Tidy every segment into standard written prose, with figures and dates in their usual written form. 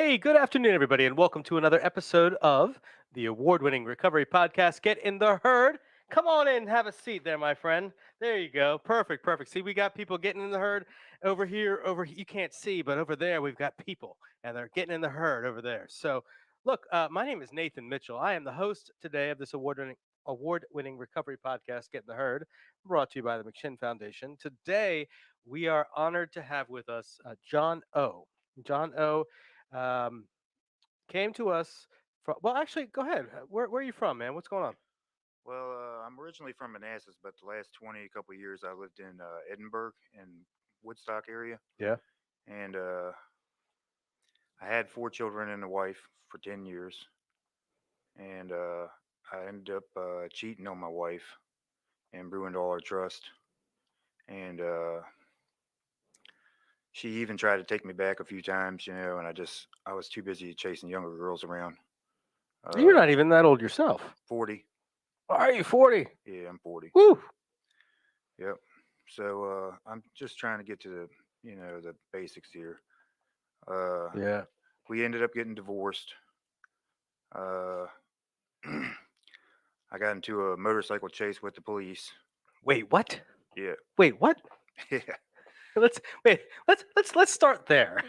Hey, good afternoon, everybody, and welcome to another episode of the award-winning recovery podcast. Get in the herd. Come on in, have a seat there, my friend. There you go. Perfect, perfect. See, we got people getting in the herd over here. You can't see, but over there we've got people, and they're getting in the herd over there. So, look, my name is Nathan Mitchell. I am the host today of this award-winning recovery podcast, Get in the Herd, brought to you by the McShin Foundation. Today, we are honored to have with us John O. John O um, came to us from. Well, actually, go ahead. Where are you from, man? What's going on? Well, I'm originally from Manassas, but the last couple of years, I lived in Edinburgh and Woodstock area, Yeah. and I had four children and a wife for 10 years, and I ended up cheating on my wife and ruined all her trust, and she even tried to take me back a few times, and I was too busy chasing younger girls around. You're Uh, not even that old yourself. 40, Are you 40? yeah, I'm 40. Woo. Yep. So I'm just trying to get to the basics here. Uh, Yeah. we ended up getting divorced. Uh, I got into a motorcycle chase with the police. Wait, what? Yeah, Wait, what? yeah. Let's wait. Let's start there.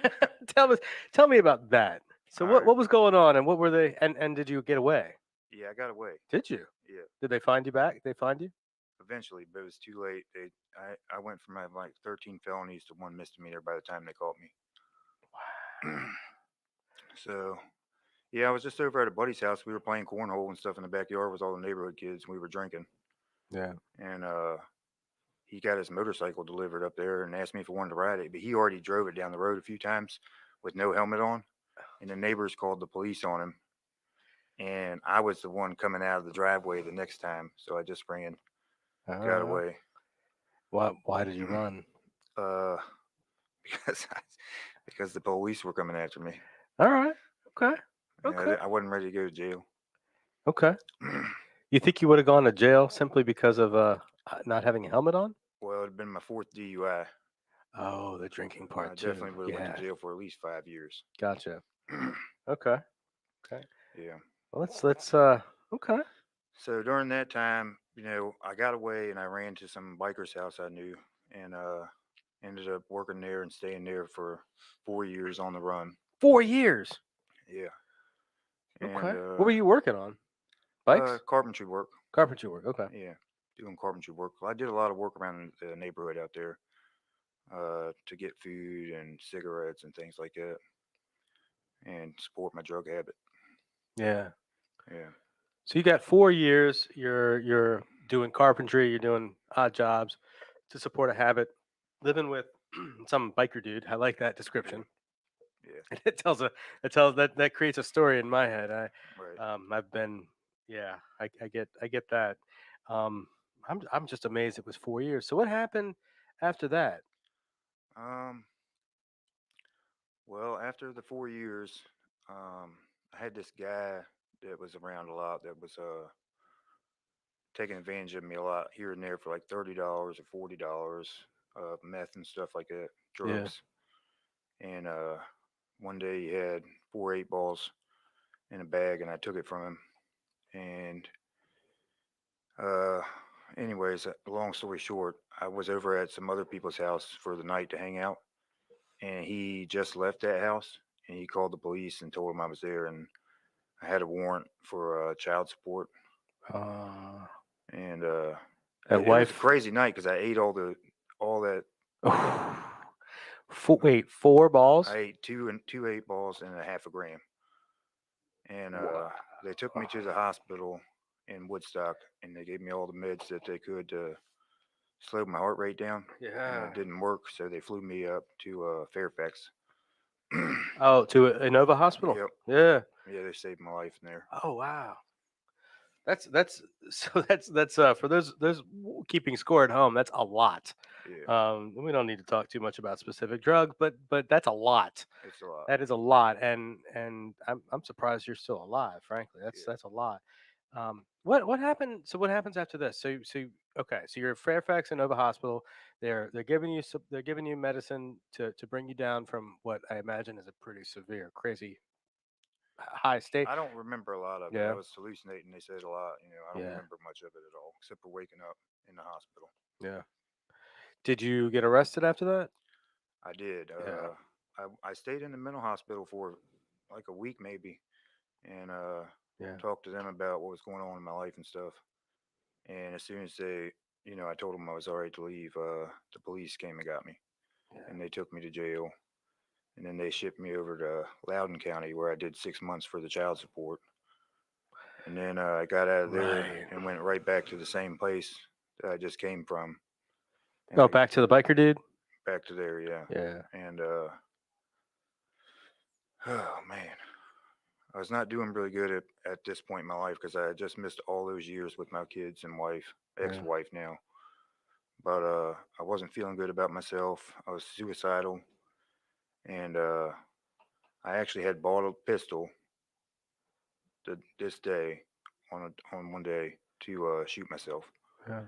tell me tell me about that. So All right. what was going on, and what were they? And did you get away? Yeah, I got away. Did you? Yeah, Did they find you back? They find you? eventually, but it was too late. I went from having like 13 felonies to one misdemeanor by the time they caught me. So yeah, I was just over at a buddy's house. We were playing cornhole and stuff in the backyard with all the neighborhood kids. And we were drinking, Yeah. and he got his motorcycle delivered up there and asked me if I wanted to ride it, but he already drove it down the road a few times with no helmet on, and the neighbors called the police on him. And I was the one coming out of the driveway the next time, so I just ran, got Uh, away, why did you run? uh, because because the police were coming after me. All right. Okay. Yeah, Okay. I wasn't ready to go to jail. Okay. You think you would have gone to jail simply because of not having a helmet on? Well, it'd been my fourth DUI. Oh, the drinking I part too. definitely would have went to Yeah, jail for at least 5 years. gotcha. Okay, okay. Yeah. Well, let's okay. So during that time, I got away and I ran to some biker's house I knew, and ended up working there and staying there for 4 years on the run. 4 years. Yeah, and Okay. What were you working on? Bikes, carpentry work. carpentry work. Okay. Yeah, doing carpentry work. I did a lot of work around the neighborhood out there to get food and cigarettes and things like that, and support my drug habit. Yeah. Yeah, So you got 4 years. You're doing carpentry. You're doing odd jobs to support a habit. Living with some biker dude. I like that yeah, description. yeah. It tells a it tells that creates a story in my head. Right. I've been yeah, I get that. Um I'm just amazed it was 4 years. So what happened after that? Um. Well, after the 4 years, I had this guy that was around a lot that was taking advantage of me a lot here and there for like $30 or $40, meth and stuff like that, Yeah. drugs. And one day he had four 8 balls in a bag, and I took it from him. And uh, anyways, long story short, I was over at some other people's house for the night to hang out, and he just left that house, and he called the police and told them I was there, and I had a warrant for child support. Uh And that it was a wife. crazy night because I ate all that. Wait, four I balls? ate two 8 balls and a half a gram, and Wow. they took me to the hospital in Woodstock, and they gave me all the meds that they could to slow my heart rate down, and it Yeah. didn't work, so they flew me up to Fairfax. Oh, to Inova Hospital. Yep, Yeah. yeah, they saved my life in there. Oh wow. That's so that's for those keeping score at home. That's a lot. Yeah, We don't need to talk too much about specific drugs, but that's a lot. it's a lot. That is a lot, and I'm surprised you're still alive. Frankly, Yeah. that's a lot. What happened? So what happens after this? So okay, so you're at Fairfax and Nova Hospital. They're giving you they're giving you medicine to bring you down from what I imagine is a pretty severe, crazy high state. I don't remember a lot of it. I Yeah, was hallucinating. They said a lot. I don't yeah, remember much of it at all, except for waking up in the hospital. yeah. Did you get arrested after that? I did. Yeah, I stayed in the mental hospital for like a week maybe, and yeah, talked to them about what was going on in my life and stuff. And as soon as I told them I was all right to leave, the police came and got me, yeah. and they took me to jail. And then they shipped me over to Loudoun County, where I did 6 months for the child support. And then I got out of there Right. and went right back to the same place that I just came from, and Oh, I back to the biker dude. back to there, yeah. Yeah, And oh man, I was not doing really good at this point in my life because I had just missed all those years with my kids and wife, yeah. ex-wife now. But I wasn't feeling good about myself. I was suicidal, and I actually had bought a pistol this day on one day to shoot myself. Yeah.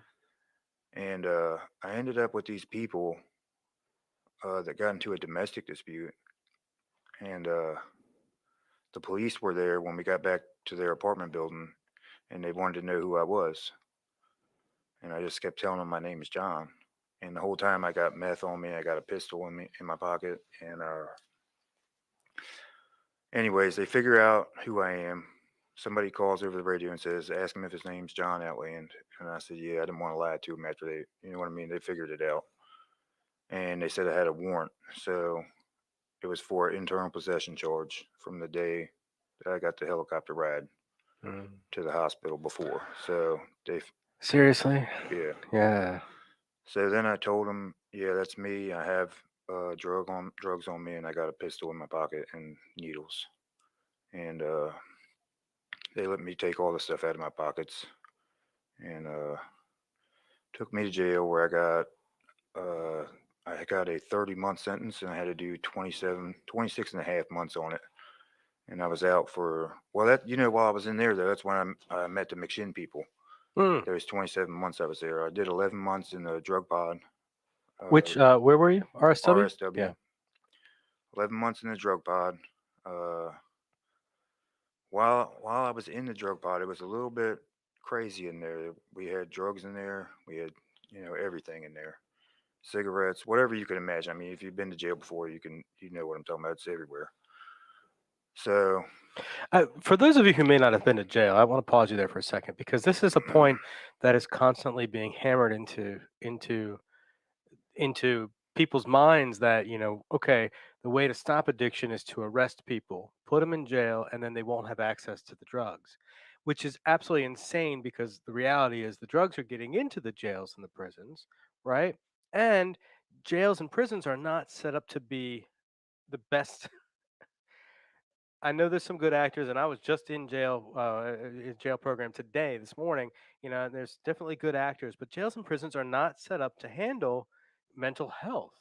And I ended up with these people that got into a domestic dispute, and the police were there when we got back to their apartment building, and they wanted to know who I was. And I just kept telling them my name is John. And the whole time I got meth on me, I got a pistol in my pocket, and anyways, they figure out who I am. Somebody calls over the radio and says, "Ask him if his name's John Outland." And I said, "Yeah, I didn't want to lie to him after you know what I mean? They figured it out, and they said I had a warrant, so it was for internal possession charge from the day that I got the helicopter ride Mm. to the hospital before. So Seriously? yeah. Yeah. So then I told them, "Yeah, that's me. I have drugs on me, and I got a pistol in my pocket and needles." And they let me take all the stuff out of my pockets, and took me to jail where uh, I got a 30-month sentence, and I had to do 26 and a half months on it. And I was out for, well, while I was in there though, that's when I met the McShin people. Mm. There was 27 months I was there. I did 11 months in the drug pod, Which? uh, Where were you? RSW. RSW. Yeah. 11 months in the drug pod. Uh, while I was in the drug pod, it was a little bit crazy in there. We had drugs in there. We had everything in there, cigarettes, whatever you can imagine. I mean, if you've been to jail before, you know what I'm talking about. It's everywhere. So For those of you who may not have been to jail, I want to pause you there for a second because this is a point that is constantly being hammered into people's minds that okay, the way to stop addiction is to arrest people, put them in jail, and then they won't have access to the drugs, which is absolutely insane because the reality is the drugs are getting into the jails and the prisons, right? And jails and prisons are not set up to be the best. I know there's some good actors, and I was just in jail, jail program today, this morning. There's definitely good actors, but jails and prisons are not set up to handle mental health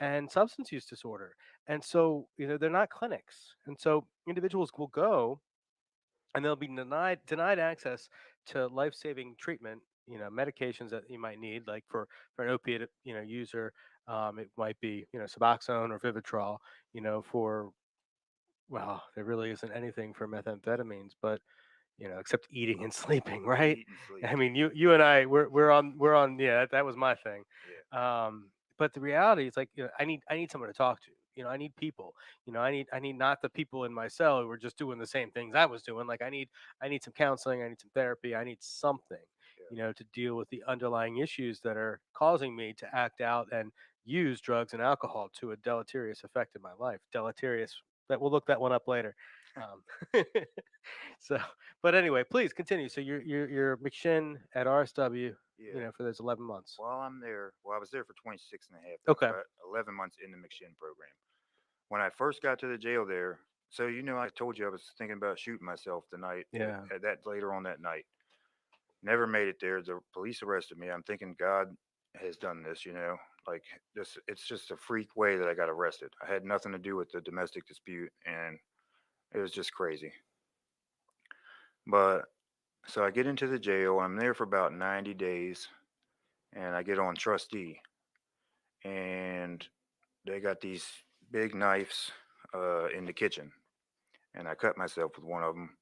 no, and substance use disorder. And so, they're not clinics. And so individuals will go and they'll be denied access to life-saving treatment, medications that you might need, like for an opiate, user. It might be, Suboxone or Vivitrol, for well, there really isn't anything for methamphetamines, but except eating and sleeping, right? eat and sleep. I mean, you and I, we're on. Yeah, that was my thing. Yeah, But the reality is, like, I need someone to talk to. I need people. I need not the people in my cell who are just doing the same things I was doing. Like, I need some counseling. I need some therapy. I need something, yeah, to deal with the underlying issues that are causing me to act out and use drugs and alcohol to a deleterious effect in my life. Deleterious. But we'll look that one up later. Um, so, but anyway, please continue. So you're McShin at RSW, yeah. for those 11 months. While I'm there, well, I was there for 26 and a half months, Okay. but 11 months in the McShin program. When I first got to the jail there, so I told you I was thinking about shooting myself the night Yeah. at that later on that night. Never made it there. The police arrested me. I'm thinking God has done this, like this. It's just a freak way that I got arrested. I had nothing to do with the domestic dispute, and it was just crazy. But so I get into the jail. I'm there for about 90 days, and I get on trustee, and they got these big knives in the kitchen, and I cut myself with one of them.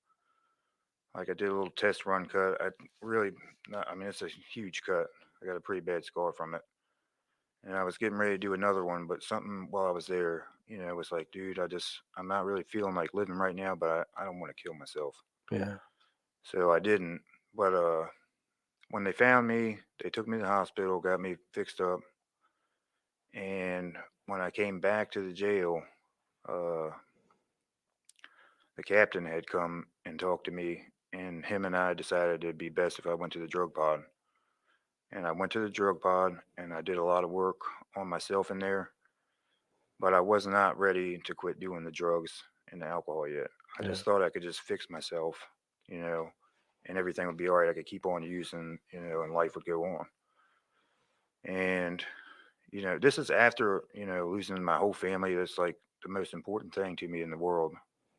Like I did a little test run cut. I really, I mean, it's a huge cut. I got a pretty bad scar from it, and I was getting ready to do another one, but something while I was there, was like, dude, I'm not really feeling like living right now, but I don't want to kill myself. Yeah. So I didn't. But when they found me, they took me to the hospital, got me fixed up, and when I came back to the jail, uh, the captain had come and talked to me, and him and I decided it'd be best if I went to the drug pod. And I went to the drug pod, and I did a lot of work on myself in there, but I was not ready to quit doing the drugs and the alcohol yet. I Yeah. just thought I could just fix myself, you know, and everything would be all right. I could keep on using, and life would go on. And this is after, losing my whole family. That's like the most important thing to me in the world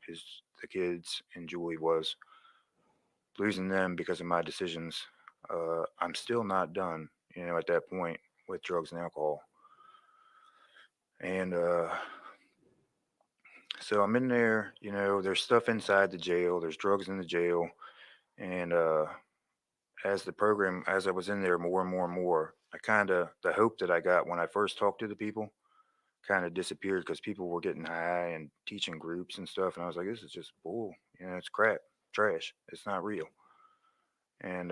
is the kids, and Julie was losing them because of my decisions. I'm still not done, at that point with drugs and alcohol. And so I'm in there, there's stuff inside the jail, there's drugs in the jail. And as I was in there more and more and more, the hope that I got when I first talked to the people kind of disappeared because people were getting high and teaching groups and stuff. And I was like, this is just bull. It's crap, trash. It's not real. And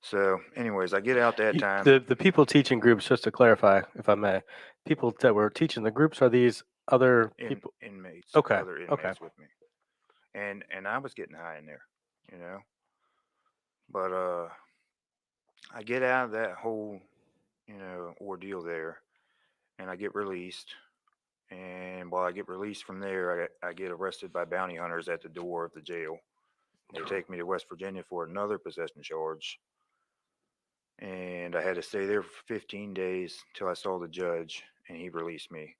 so, anyways, I get out that time. The people teaching groups, just to clarify, if I may, people that were teaching the groups are these other people. Inmates, Okay. other Okay. inmates with me, and I was getting high in there, you know. But I get out of that whole, ordeal there, and I get released. And while I get released from there, I get arrested by bounty hunters at the door of the jail. They take me to West Virginia for another possession charge, and I had to stay there for 15 days till I saw the judge, and he released me.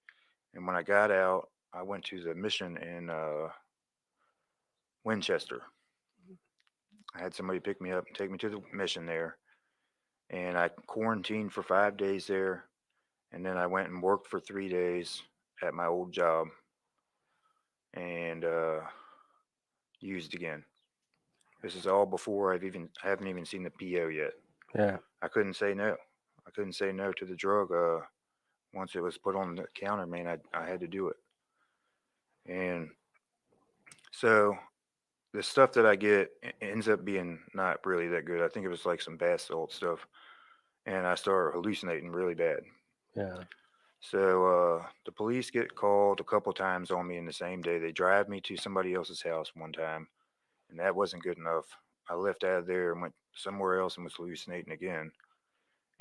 And when I got out, I went to the mission in Winchester. I had somebody pick me up and take me to the mission there, and I quarantined for 5 days there, and then I went and worked for 3 days at my old job, and used again. This is all before I haven't even seen the PO yet. Yeah. I couldn't say no. I couldn't say no to the drug. Once it was put on the counter, man, I had to do it. And so the stuff that I get ends up being not really that good. I think it was like some bath salt stuff, and I started hallucinating really bad. Yeah. So the police get called a couple times on me in the same day. They drive me to somebody else's house one time, and that wasn't good enough. I left out of there and went somewhere else and was hallucinating again.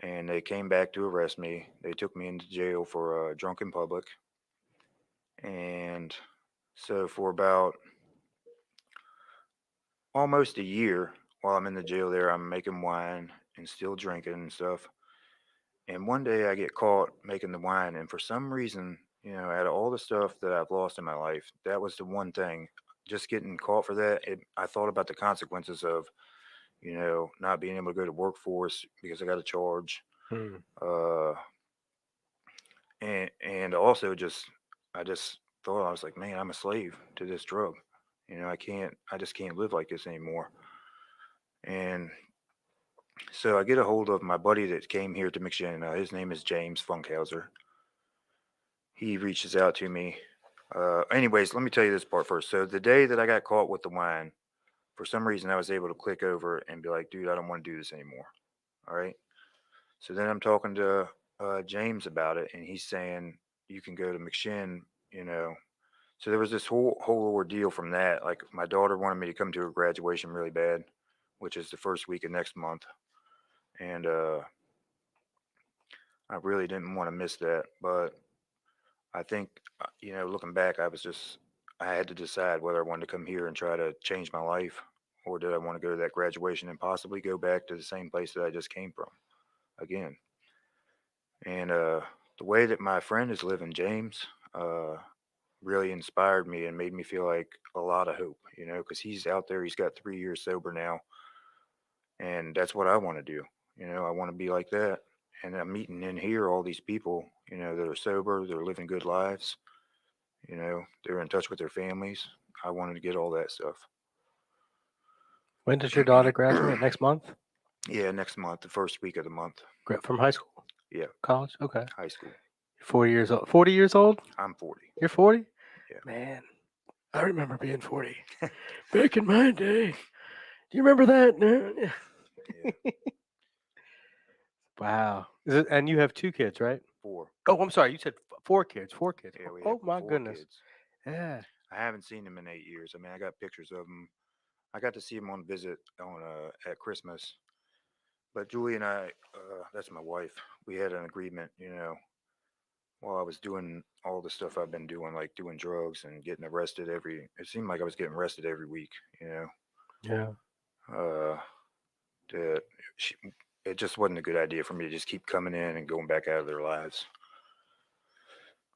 And they came back to arrest me. They took me into jail for drunk in public. And so for about almost a year while I'm in the jail there, I'm making wine and still drinking and stuff. And one day I get caught making the wine. And for some reason, out of all the stuff that I've lost in my life, that was the one thing. Just getting caught for that, I thought about the consequences of, not being able to go to workforce because I got a charge. Hmm. Uh, and also I just thought, I was like, man, I'm a slave to this drug. I just can't live like this anymore. And so I get a hold of my buddy that came here to McShin. His name is James Funkhauser. He reaches out to me. Anyways, let me tell you this part first. So the day that I got caught with the wine, for some reason I was able to click over and be like, dude, I don't want to do this anymore. All right. So then I'm talking to James about it, and he's saying you can go to McShin. You know. So there was this whole ordeal from that. Like my daughter wanted me to come to her graduation really bad, which is the first week of next month, and I really didn't want to miss that. But I think, looking back, I had to decide whether I wanted to come here and try to change my life, or did I want to go to that graduation and possibly go back to the same place that I just came from again. And the way that my friend is living, James, uh, really inspired me and made me feel like a lot of hope, because he's out there, he's got 3 years sober now, and that's what I want to do. I want to be like that. And I'm meeting in here all these people, that are sober, they're living good lives, They're in touch with their families. I wanted to get all that stuff. When does your daughter graduate? Next month? Yeah, next month, the first week of the month. From high school? Yeah, College? Okay. high school. You're 40 years old. 40 years old? I'm 40. You're 40? Yeah. Man, I remember being 40. Back in my day. Do you remember that? No. Yeah. Wow. And you have 2 kids, right? Four. Oh, I'm sorry. You said 4 kids. 4 kids. Yeah, we have Oh, my four goodness. kids. Yeah. I haven't seen them in 8 years. I mean, I got pictures of them. I got to see them on visit on at Christmas. But Julie and I, that's my wife. We had an agreement, while I was doing all the stuff I've been doing, like doing drugs and getting arrested it seemed like I was getting arrested every week, Yeah. uh, that she, it just wasn't a good idea for me to just keep coming in and going back out of their lives.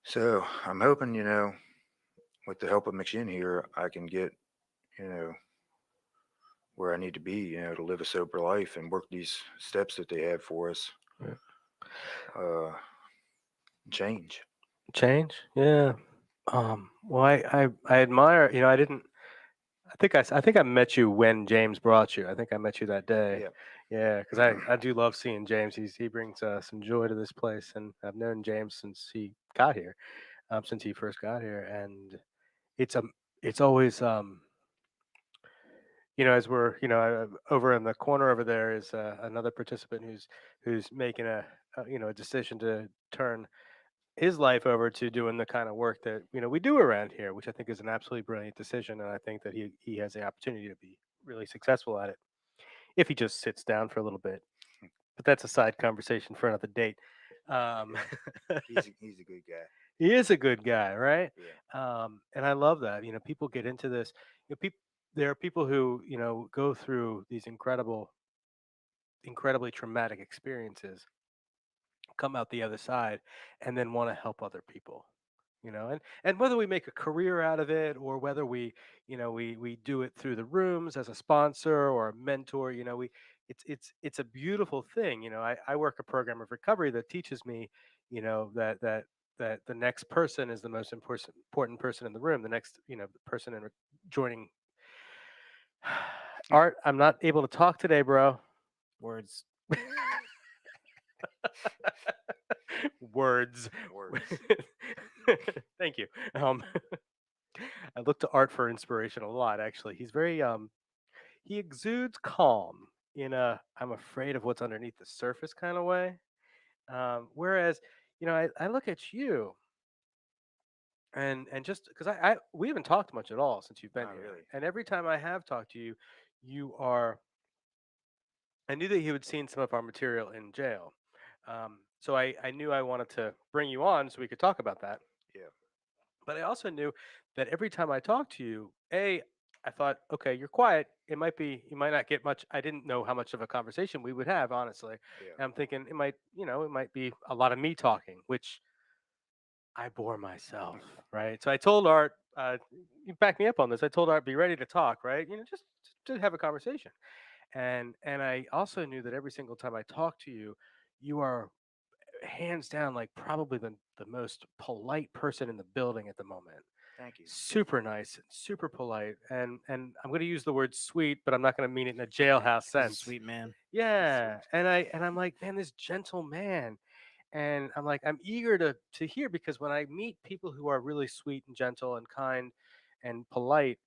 So I'm hoping, with the help of McShin here, I can get, you know, where I need to be, to live a sober life and work these steps that they have for us. Yeah. Uh, Change. Change? Yeah. Well, I admire, I didn't, I think I met you when James brought you. I think I met you that day. Yeah. Yeah, because I do love seeing James. He brings some joy to this place, and I've known James since he got here, since he first got here, and it's it's always as we're over in the corner over there is another participant who's making a decision to turn his life over to doing the kind of work that we do around here, which I think is an absolutely brilliant decision, and I think that he has the opportunity to be really successful at it if he just sits down for a little bit. But that's a side conversation for another date. Um, Yeah. He's a good guy. he is a good guy, right? Yeah. And I love that. People get into this. People there are people who go through these incredibly traumatic experiences, come out the other side, and then want to help other people. And whether we make a career out of it, or whether we do it through the rooms as a sponsor or a mentor, we it's a beautiful thing. I work a program of recovery that teaches me that the next person is the most important person in the room. The next person joining. Art, I'm not able to talk today, bro. Words. Words. Words. Thank you. I look to Art for inspiration a lot. Actually, he's very he exudes calm in a I'm afraid of what's underneath the surface kind of way. Whereas, I look at you, and just because I we haven't talked much at all since you've been Not here, really. and every time I have talked to you, you are. I knew that you had seen some of our material in jail. So I knew I wanted to bring you on so we could talk about that. Yeah. But I also knew that every time I talked to you, I thought, okay, you're quiet. It might be, you might not get much. I didn't know how much of a conversation we would have, honestly. Yeah. And I'm thinking it might be a lot of me talking, which I bore myself, right? So I told Art, you back me up on this. I told Art, be ready to talk, right? Just to have a conversation. And I also knew that every single time I talk to you, you are hands down like probably the most polite person in the building at the moment. Thank you. Super nice, super polite, and I'm going to use the word sweet, but I'm not going to mean it in a jailhouse He's a sense. sweet man. Yeah, Sweet. and I'm like, man, this gentle man, and I'm like, I'm eager to hear, because when I meet people who are really sweet and gentle and kind and polite,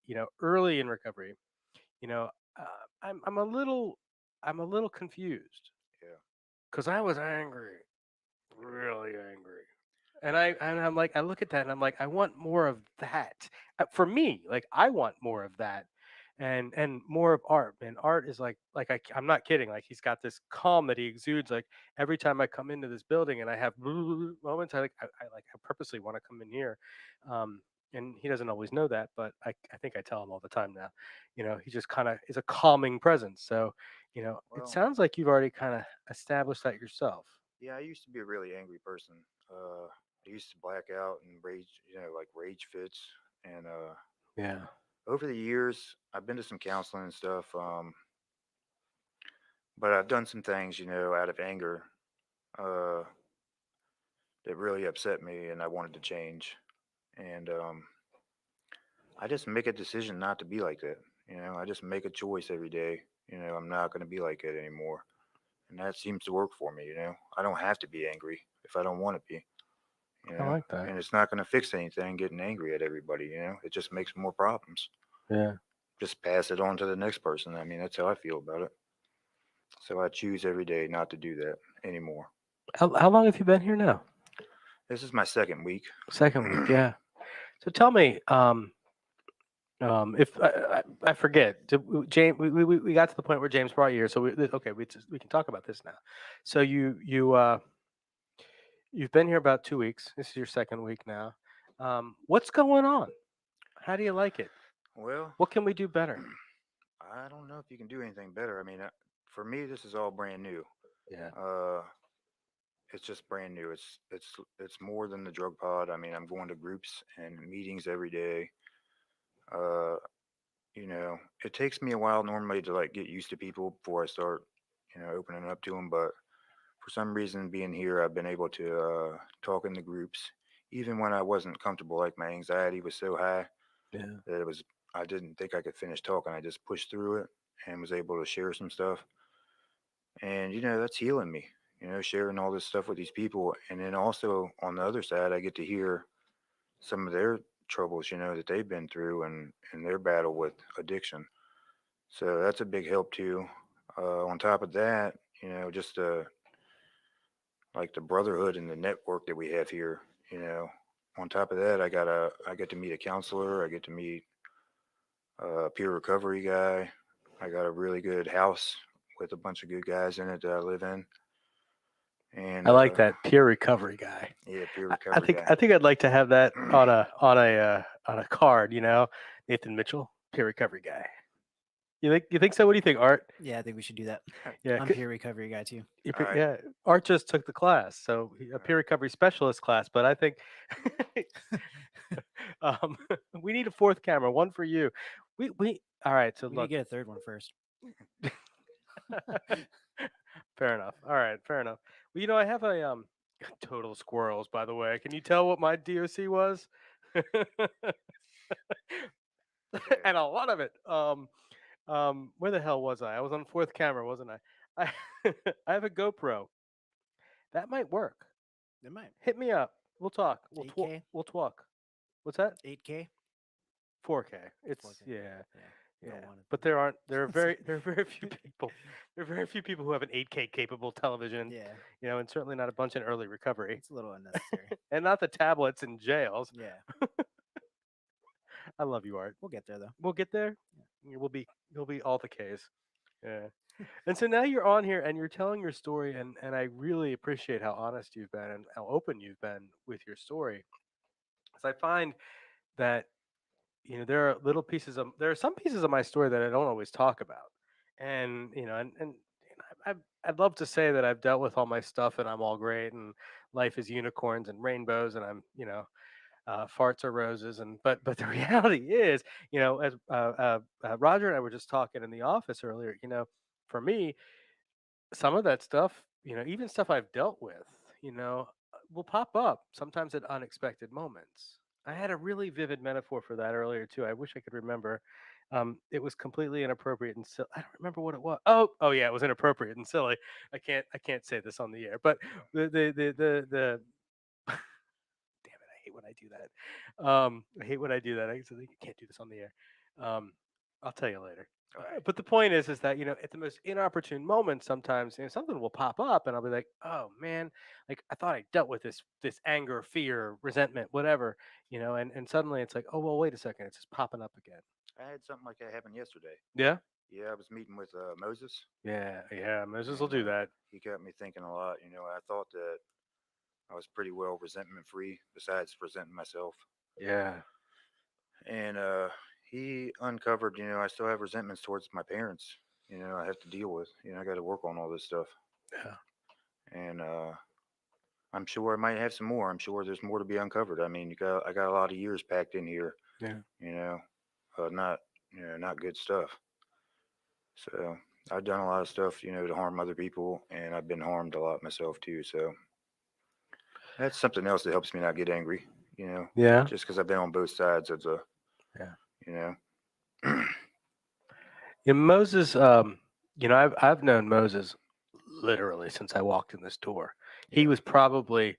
early in recovery, you know, uh, I'm a little confused Yeah. because I was angry, really angry. And I'm like, I look at that and I'm like, I want more of that. For me, like I want more of that, and more of Art. And Art is like I'm not kidding. Like he's got this calm that he exudes. Like every time I come into this building and I have moments, I purposely want to come in here. And he doesn't always know that, but I think I tell him all the time now. He just kind of is a calming presence. So, it Well, sounds like you've already kind of established that yourself. yeah, I used to be a really angry person. I used to black out and rage, like rage fits. And Yeah. over the years, I've been to some counseling and stuff. But I've done some things, out of anger, uh, that really upset me, and I wanted to change. And I just make a decision not to be like that. I just make a choice every day. I'm not going to be like that anymore, and that seems to work for me. I don't have to be angry if I don't want to be. I like that. And it's not going to fix anything getting angry at everybody. It just makes more problems. Yeah. Just pass it on to the next person. I mean, that's how I feel about it. So I choose every day not to do that anymore. How long have you been here now? This is my second week. Second week. Yeah. So tell me, if I forget, James, we got to the point where James brought you here, so okay, we can talk about this now. So you've been here about 2 weeks. This is your second week now. What's going on? How do you like it? Well, What can we do better? I don't know if you can do anything better. I mean, for me, this is all brand new. Yeah, Uh, it's just brand new. It's more than the drug pod. I mean, I'm going to groups and meetings every day. Uh, it takes me a while normally to like get used to people before I start, opening up to them. But for some reason, being here, I've been able to talk in the groups, even when I wasn't comfortable. Like my anxiety was so high yeah. that I didn't think I could finish talking. I just pushed through it and was able to share some stuff. And that's healing me. Sharing all this stuff with these people, and then also on the other side, I get to hear some of their troubles, that they've been through and their battle with addiction. So that's a big help too. On top of that, just like the brotherhood and the network that we have here. You know, on top of that, I get to meet a counselor. I get to meet a peer recovery guy. I got a really good house with a bunch of good guys in it that I live in. And I like that peer recovery guy. yeah, peer I recovery think guy. I think I'd like to have that on a card. Nathan Mitchell, peer recovery guy. You think so? What do you think, Art? Yeah, I think we should do that. Yeah, I'm peer recovery guy too. All right. yeah. Art just took the class, so a peer recovery specialist class. But I think um, we need a fourth camera, one for you. We all right. So We need to look, get a third one first. fair enough. All right, fair enough. Well, I have a total squirrels. By the way, can you tell what my DOC was? Okay. And a lot of it. Where the hell was I? I was on fourth camera, wasn't I? I I have a GoPro. That might work. It might. Hit me up. We'll talk. 8K? We'll talk. What's that? 8K? 4K. It's 4K. yeah. Yeah. You don't Yeah. want it. But there are very few people. There are very few people who have an 8K capable television. Yeah. And certainly not a bunch in early recovery, It's a little unnecessary. and not the tablets in jails. Yeah. I love you, Art. We'll get there though. We'll get there. You'll be all the K's. Yeah. And so now you're on here and you're telling your story, and I really appreciate how honest you've been and how open you've been with your story. Because I find that there are some pieces of my story that I don't always talk about, and I'd love to say that I've dealt with all my stuff and I'm all great and life is unicorns and rainbows and I'm farts are roses, and but the reality is, as Roger and I were just talking in the office earlier, for me, some of that stuff, even stuff I've dealt with, will pop up sometimes at unexpected moments. I had a really vivid metaphor for that earlier too. I wish I could remember. It was completely inappropriate and silly. I don't remember what it was. Oh yeah, it was inappropriate and silly. I can't say this on the air, but the damn it, I hate when I do that. I hate when I do that. I can't do this on the air. Um, I'll tell you later. All right. But the point is that at the most inopportune moments, sometimes something will pop up, and I'll be like, "Oh man, like I thought I dealt with this anger, fear, resentment, whatever," and suddenly it's like, "Oh well, wait a second, it's just popping up again." I had something like that happen yesterday. Yeah, Yeah, I was meeting with Moses, yeah. Moses will and do that. he got me thinking a lot. I thought that I was pretty well resentment free, besides resenting myself. Yeah, And he uncovered, I still have resentments towards my parents. I have to deal with. I got to work on all this stuff. yeah, And I'm sure I might have some more. I'm sure there's more to be uncovered. I mean, I got a lot of years packed in here. yeah. You know, not not good stuff. So I've done a lot of stuff, to harm other people, and I've been harmed a lot myself too. So that's something else that helps me not get angry. You know, Yeah. just because I've been on both sides of the, Yeah. you know, Yeah, Moses, I've known Moses literally since I walked in this door. He yeah, was probably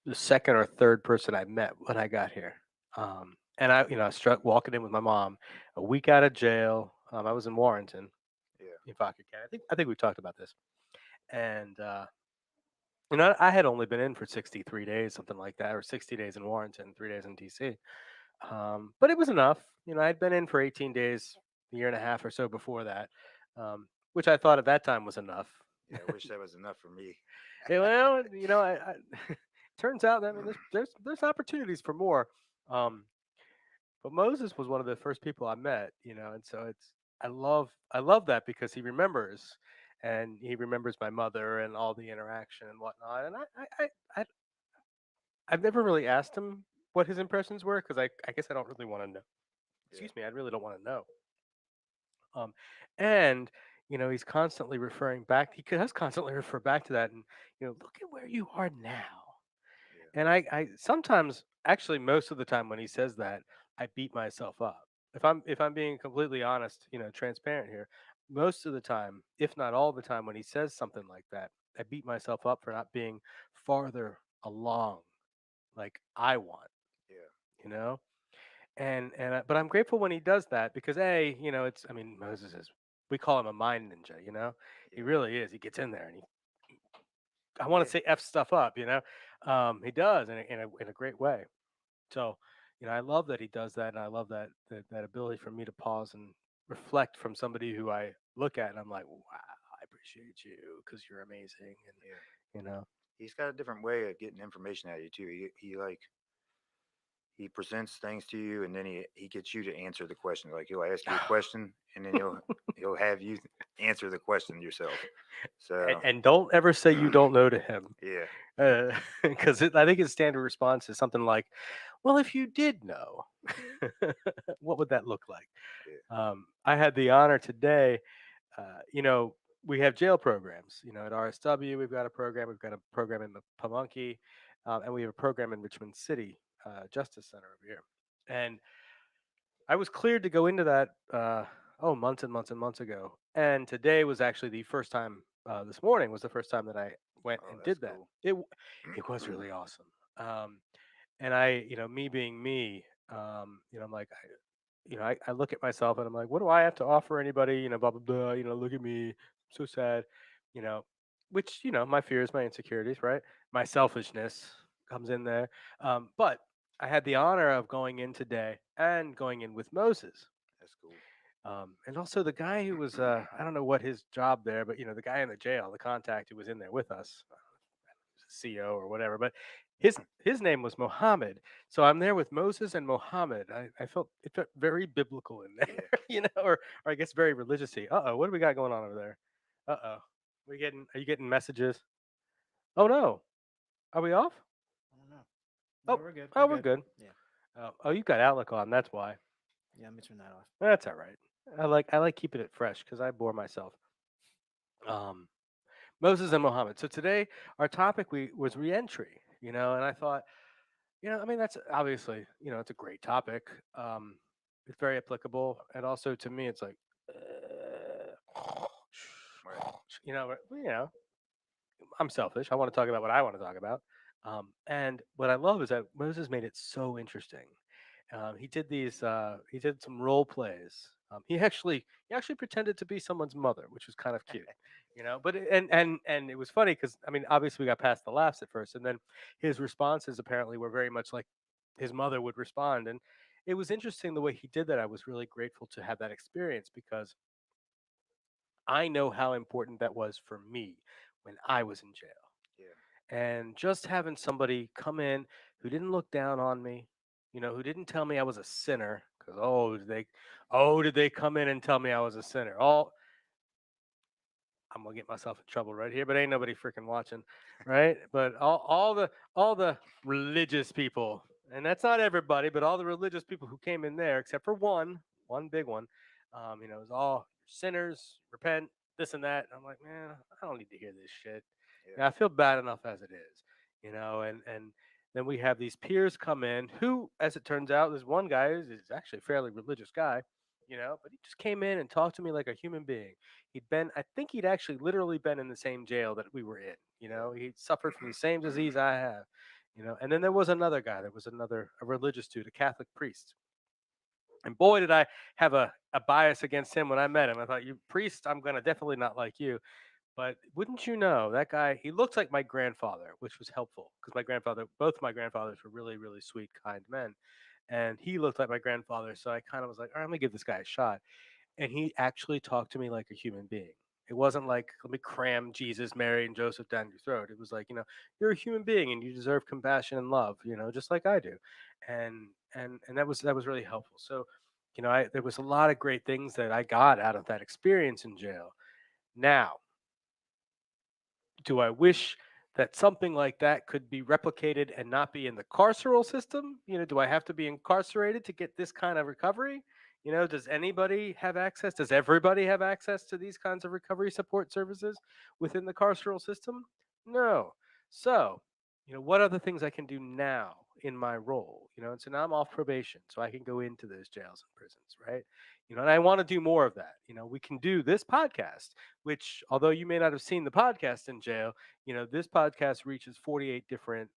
the second or third person I met when I got here. And I struck walking in with my mom a week out of jail. I was in Warrenton, yeah, in Fauquier County. I think we talked about this. And I had only been in for 63 days, something like that, or 60 days in Warrenton, 3 days in DC. But it was enough. I'd been in for 18 days, a year and a half or so before that, which I thought at that time was enough. yeah. I wish that was enough for me. Yeah, well, I turns out that I mean there's opportunities for more. Um, but Moses was one of the first people I met, and so I love that because he remembers, and he remembers my mother and all the interaction and whatnot. And I I've never really asked him what his impressions were because I guess I don't really want to know. Yeah, Excuse me, I really don't want to know. Um, and he's constantly referring back. He does constantly refer back to that, and look at where you are now. yeah, And I sometimes, actually, most of the time when he says that, I beat myself up. If I'm being completely honest, transparent here, most of the time, if not all the time, when he says something like that, I beat myself up for not being farther along like I want, yeah, you know. But I'm grateful when he does that because it's I mean Moses is, we call him a mind ninja, he yeah, really is. He gets in there and I want yeah, to say f stuff up, he does in a great way. So, I love that he does that, and I love that ability for me to pause and reflect from somebody who I look at and I'm like, wow, I appreciate you because you're amazing, and yeah. you know, He's got a different way of getting information out of you too. He like he presents things to you, and then he gets you to answer the question. Like he'll ask you a question, and then he'll have you answer the question yourself. and, So and don't ever say you don't know to him, yeah, because I think his standard response is something like, "Well, if you did know, what would that look like?" yeah, I had the honor today. We have jail programs. At RSW, we've got a program. We've got a program in the Pamunkey, and we have a program in Richmond City Justice Center over here. And I was cleared to go into that, months and months and months ago. And today was actually the first time. This morning was the first time that I went oh, and that's did that. cool. It was really awesome. And I, me being me, I'm like, I look at myself and I'm like, what do I have to offer anybody? Blah blah blah. Look at me, so sad. You know, which my fears, my insecurities, right? My selfishness comes in there. But I had the honor of going in today and going in with Moses. That's cool. And also the guy who was, I don't know what his job there, but the guy in the jail, the contact who was in there with us, CO or whatever, but his name was Mohammed. So I'm there with Moses and Mohammed. I felt it felt very biblical in there, Yeah, or I guess very religiously. What do we got going on over there? Are you getting messages? Oh no, are we off? I don't know. No, Oh, we're good. oh, We're we're good. good. Yeah. Oh, you've got Outlook on. That's why. Yeah, let me turn that off. That's all right. I like keeping it fresh because I bore myself. Um, Moses and Mohammed. So today our topic was reentry. And I thought, I mean, that's obviously, it's a great topic. It's very applicable, and also to me, it's like, right. you know, I'm selfish. I want to talk about what I want to talk about. And what I love is that Moses made it so interesting. He did these. He did some role plays. He actually pretended to be someone's mother, which was kind of cute. But and it was funny because I mean, obviously we got past the laughs at first, and then his responses apparently were very much like his mother would respond, and it was interesting the way he did that. I was really grateful to have that experience because I know how important that was for me when I was in jail. Yeah, And just having somebody come in who didn't look down on me, who didn't tell me I was a sinner, because did they come in and tell me I was a sinner? I'm gonna get myself in trouble right here, but ain't nobody freaking watching, right? But all the religious people, and that's not everybody, but all the religious people who came in there, except for one big one, it was all sinners, repent, this and that. And I'm like, man, I don't need to hear this shit. yeah, I feel bad enough as it is, and Then we have these peers come in who, as it turns out, there's one guy is actually a fairly religious guy, but he just came in and talked to me like a human being. I think he'd actually literally been in the same jail that we were in. He suffered from the same disease I have. And then there was another guy. There was a religious dude, a Catholic priest. And boy, did I have a bias against him when I met him. I thought, you priest, I'm going to definitely not like you. But wouldn't you know, that guy, he looks like my grandfather, which was helpful because both my grandfathers were really, really sweet, kind men. And he looked like my grandfather. So I kind of was like, all right, let me give this guy a shot. And he actually talked to me like a human being. It wasn't like, let me cram Jesus, Mary, and Joseph down your throat. It was like, you're a human being and you deserve compassion and love, just like I do. And that was really helpful. So, there was a lot of great things that I got out of that experience in jail. Now, do I wish that something like that could be replicated and not be in the carceral system? Do I have to be incarcerated to get this kind of recovery? Does anybody have access? Does everybody have access to these kinds of recovery support services within the carceral system? No. So, what are the things I can do now in my role? And so now I'm off probation, so I can go into those jails and prisons, right? And I want to do more of that. We can do this podcast, which, although you may not have seen the podcast in jail, this podcast reaches 48 different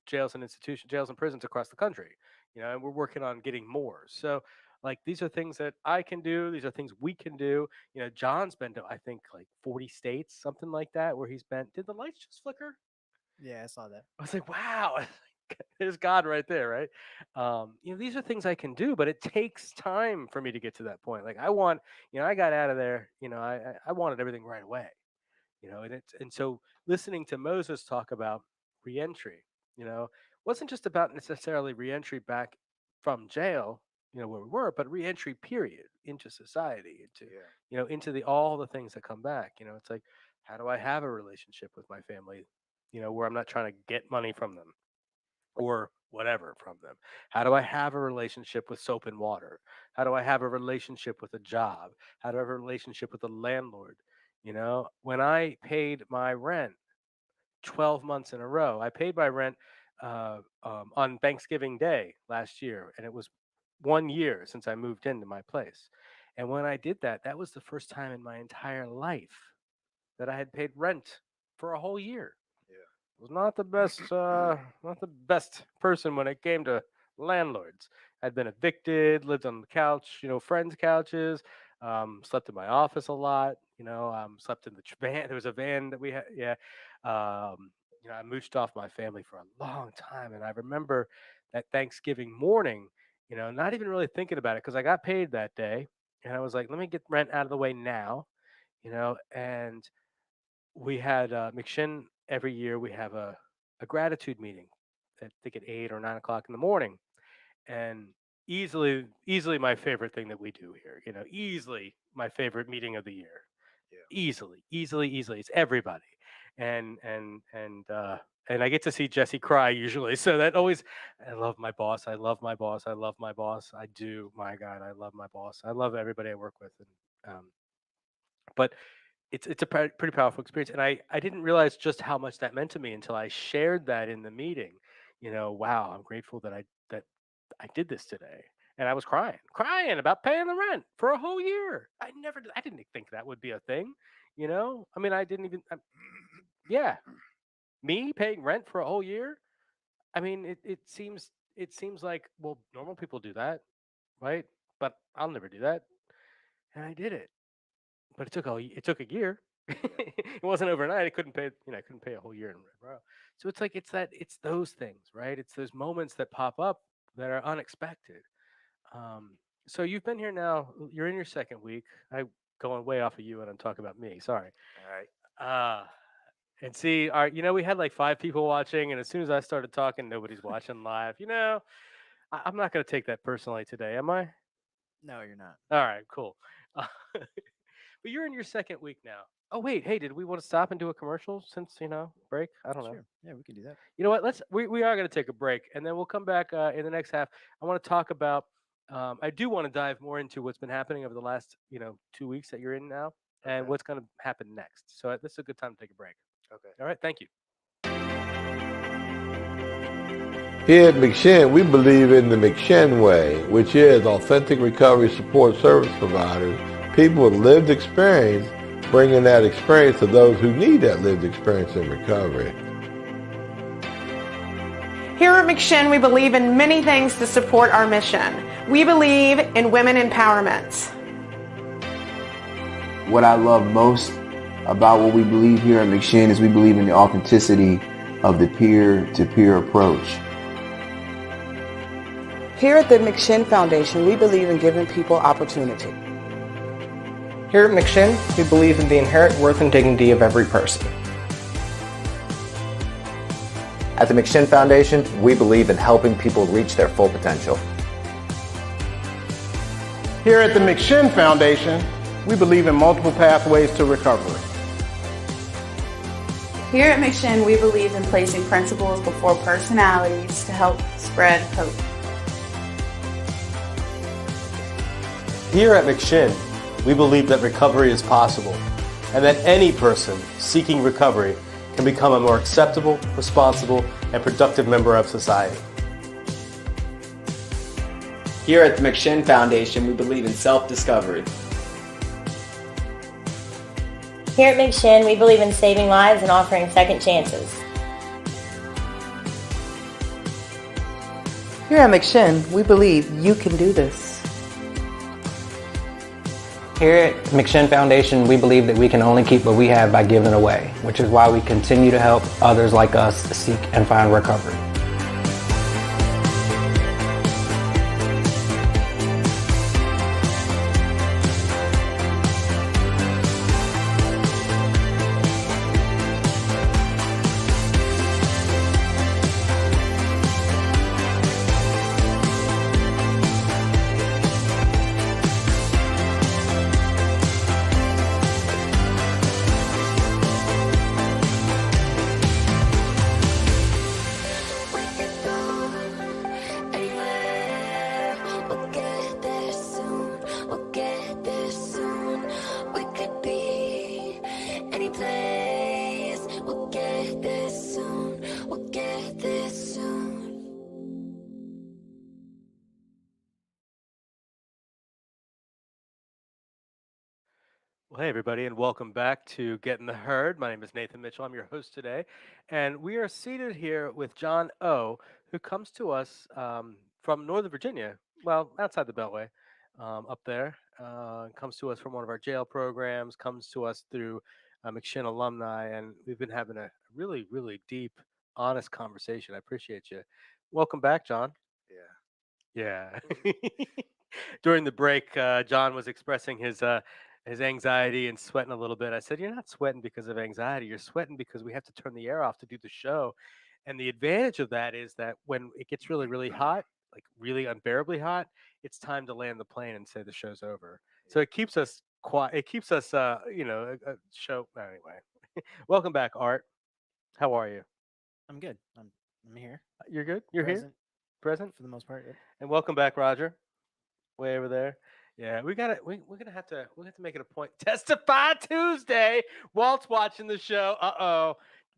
jails and prisons across the country. And we're working on getting more. So, like, these are things that I can do. These are things we can do. John's been to, I think, like 40 states, something like that, where he's been. Did the lights just flicker? Yeah, I saw that. I was like, wow, there's God right there, right? These are things I can do, but it takes time for me to get to that point. Like, I got out of there. I wanted everything right away. And so listening to Moses talk about reentry, wasn't just about necessarily reentry back from jail, where we were, but reentry period into society, Yeah. into the all the things that come back. It's like, how do I have a relationship with my family, where I'm not trying to get money from them or whatever from them? How do I have a relationship with soap and water? How do I have a relationship with a job? How do I have a relationship with a landlord? When I paid my rent 12 months in a row, I paid my rent on Thanksgiving Day last year, and it was 1 year since I moved into my place. And when I did that, that was the first time in my entire life that I had paid rent for a whole year. Was not the best person when it came to landlords. I'd been evicted, lived on the couch, friends' couches, slept in my office a lot, slept in the van. There was a van that we had. Yeah. I mooched off my family for a long time. And I remember that Thanksgiving morning, not even really thinking about it because I got paid that day. And I was like, let me get rent out of the way now, and we had McShin every year. We have a gratitude meeting, I think at 8 or 9 o'clock in the morning, and easily my favorite thing that we do here. Easily my favorite meeting of the year. Yeah. Easily. It's everybody, and I get to see Jesse cry usually. So that always, I love my boss. I love my boss. I love my boss. I do. My God, I love my boss. I love everybody I work with, but it's a pretty powerful experience, and I didn't realize just how much that meant to me until I shared that in the meeting. Wow, I'm grateful that I did this today, and I was crying about paying the rent for a whole year. I didn't think that would be a thing. I mean, I didn't even. Yeah, me paying rent for a whole year. I mean, it seems like, well, normal people do that, right? But I'll never do that, and I did it. But it took a year. It wasn't overnight. I couldn't pay a whole year in a row. So it's those things, right? It's those moments that pop up that are unexpected. Um, so you've been here now. You're in your second week. I going way off of you, and I'm talking about me. Sorry. All right. Uh and see, we had like 5 people watching, and as soon as I started talking, nobody's watching live. I'm not going to take that personally today, am I? No, you're not. All right, cool. But you're in your second week now. Oh wait, hey, did we want to stop and do a commercial since break? I don't know. Sure. Yeah, we can do that. You know what? We are going to take a break, and then we'll come back in the next half. I want to talk about. I do want to dive more into what's been happening over the last 2 weeks that you're in now, and Okay. what's going to happen next. So this is a good time to take a break. Okay. All right, thank you. Here at McShin, we believe in the McShin way, which is authentic recovery support service providers, people with lived experience, bringing that experience to those who need that lived experience in recovery. Here at McShin, we believe in many things to support our mission. We believe in women empowerment. What I love most about what we believe here at McShin is we believe in the authenticity of the peer-to-peer approach. Here at the McShin Foundation, we believe in giving people opportunity. Here at McShin, we believe in the inherent worth and dignity of every person. At the McShin Foundation, we believe in helping people reach their full potential. Here at the McShin Foundation, we believe in multiple pathways to recovery. Here at McShin, we believe in placing principles before personalities to help spread hope. Here at McShin, we believe that recovery is possible and that any person seeking recovery can become a more acceptable, responsible, and productive member of society. Here at the McShin Foundation, we believe in self-discovery. Here at McShin, we believe in saving lives and offering second chances. Here at McShin, we believe you can do this. Here at McShin Foundation, we believe that we can only keep what we have by giving away, which is why we continue to help others like us seek and find recovery. Well, hey, everybody, and welcome back to Get in the Herd. My name is Nathan Mitchell. I'm your host today. And we are seated here with John O., who comes to us from Northern Virginia, well, outside the Beltway, up there. Comes to us from one of our jail programs, comes to us through McShin alumni, and we've been having a really, really deep, honest conversation. I appreciate you. Welcome back, John. Yeah. Yeah. During the break, John was expressing his anxiety and sweating a little bit. I said, "You're not sweating because of anxiety. You're sweating because we have to turn the air off to do the show." And the advantage of that is that when it gets really, really hot, like really unbearably hot, it's time to land the plane and say the show's over. So it keeps us quiet. It keeps us, a show. Anyway, welcome back, Art. How are you? I'm good. I'm here. You're good. You're here, Present present, for the most part. Yep. and welcome back, Roger. Way over there. Yeah, we got it. We're gonna have to. We have to make it a point. Testify Tuesday. Walt's watching the show.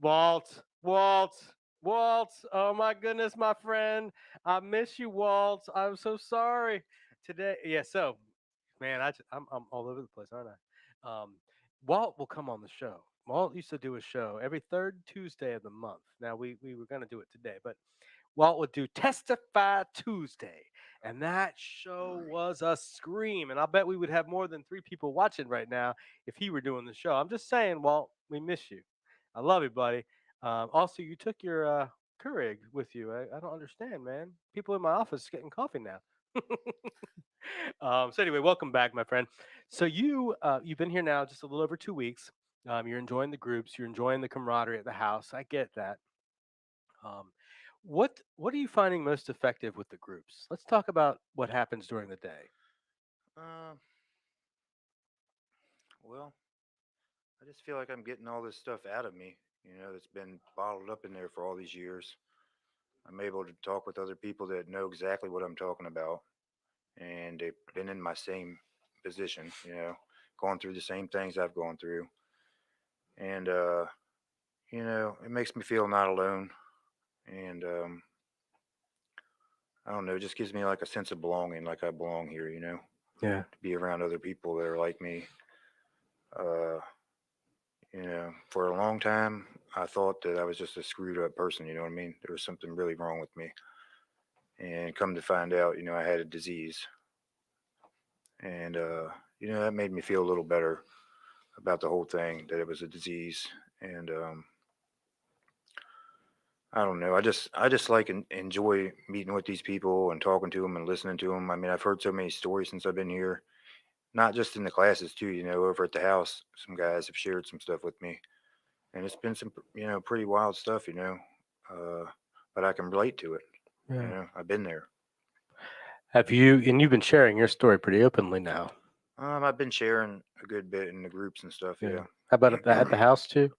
Walt, Walt, Walt. Oh my goodness, my friend. I miss you, Walt. I'm so sorry. Today, yeah. So, man, I'm all over the place, aren't I? Walt will come on the show. Walt used to do a show every third Tuesday of the month. Now we were gonna do it today, but Walt would do Testify Tuesday. And that show was a scream. And I'll bet we would have more than 3 people watching right now if he were doing the show. I'm just saying, Walt, we miss you. I love you, buddy. Also, you took your Keurig with you. I don't understand, man. People in my office getting coffee now. So anyway, welcome back, my friend. So you've been here now just a little over 2 weeks. You're enjoying the groups. You're enjoying the camaraderie at the house. I get that. Um, what are you finding most effective with the groups? Let's talk about what happens during the day. Uh, well, I just feel like I'm getting all this stuff out of me, that's been bottled up in there for all these years. I'm able to talk with other people that know exactly what I'm talking about, and they've been in my same position, going through the same things I've gone through. And, it makes me feel not alone. And I don't know, it just gives me like a sense of belonging, like I belong here, you know, Yeah. to be around other people that are like me. Uh, you know, for a long time, I thought that I was just a screwed up person. You know what I mean? There was something really wrong with me, and come to find out, you know, I had a disease, and you know, that made me feel a little better about the whole thing, that it was a disease. And I don't know. I just like enjoy meeting with these people and talking to them and listening to them. I mean, I've heard so many stories since I've been here, not just in the classes too. You know, over at the house, some guys have shared some stuff with me, and it's been some, you know, pretty wild stuff. You know, but I can relate to it. You Yeah. know, I've been there. Have you, and you've been sharing your story pretty openly now. I've been sharing a good bit in the groups and stuff. Yeah. Yeah. How about at the house too?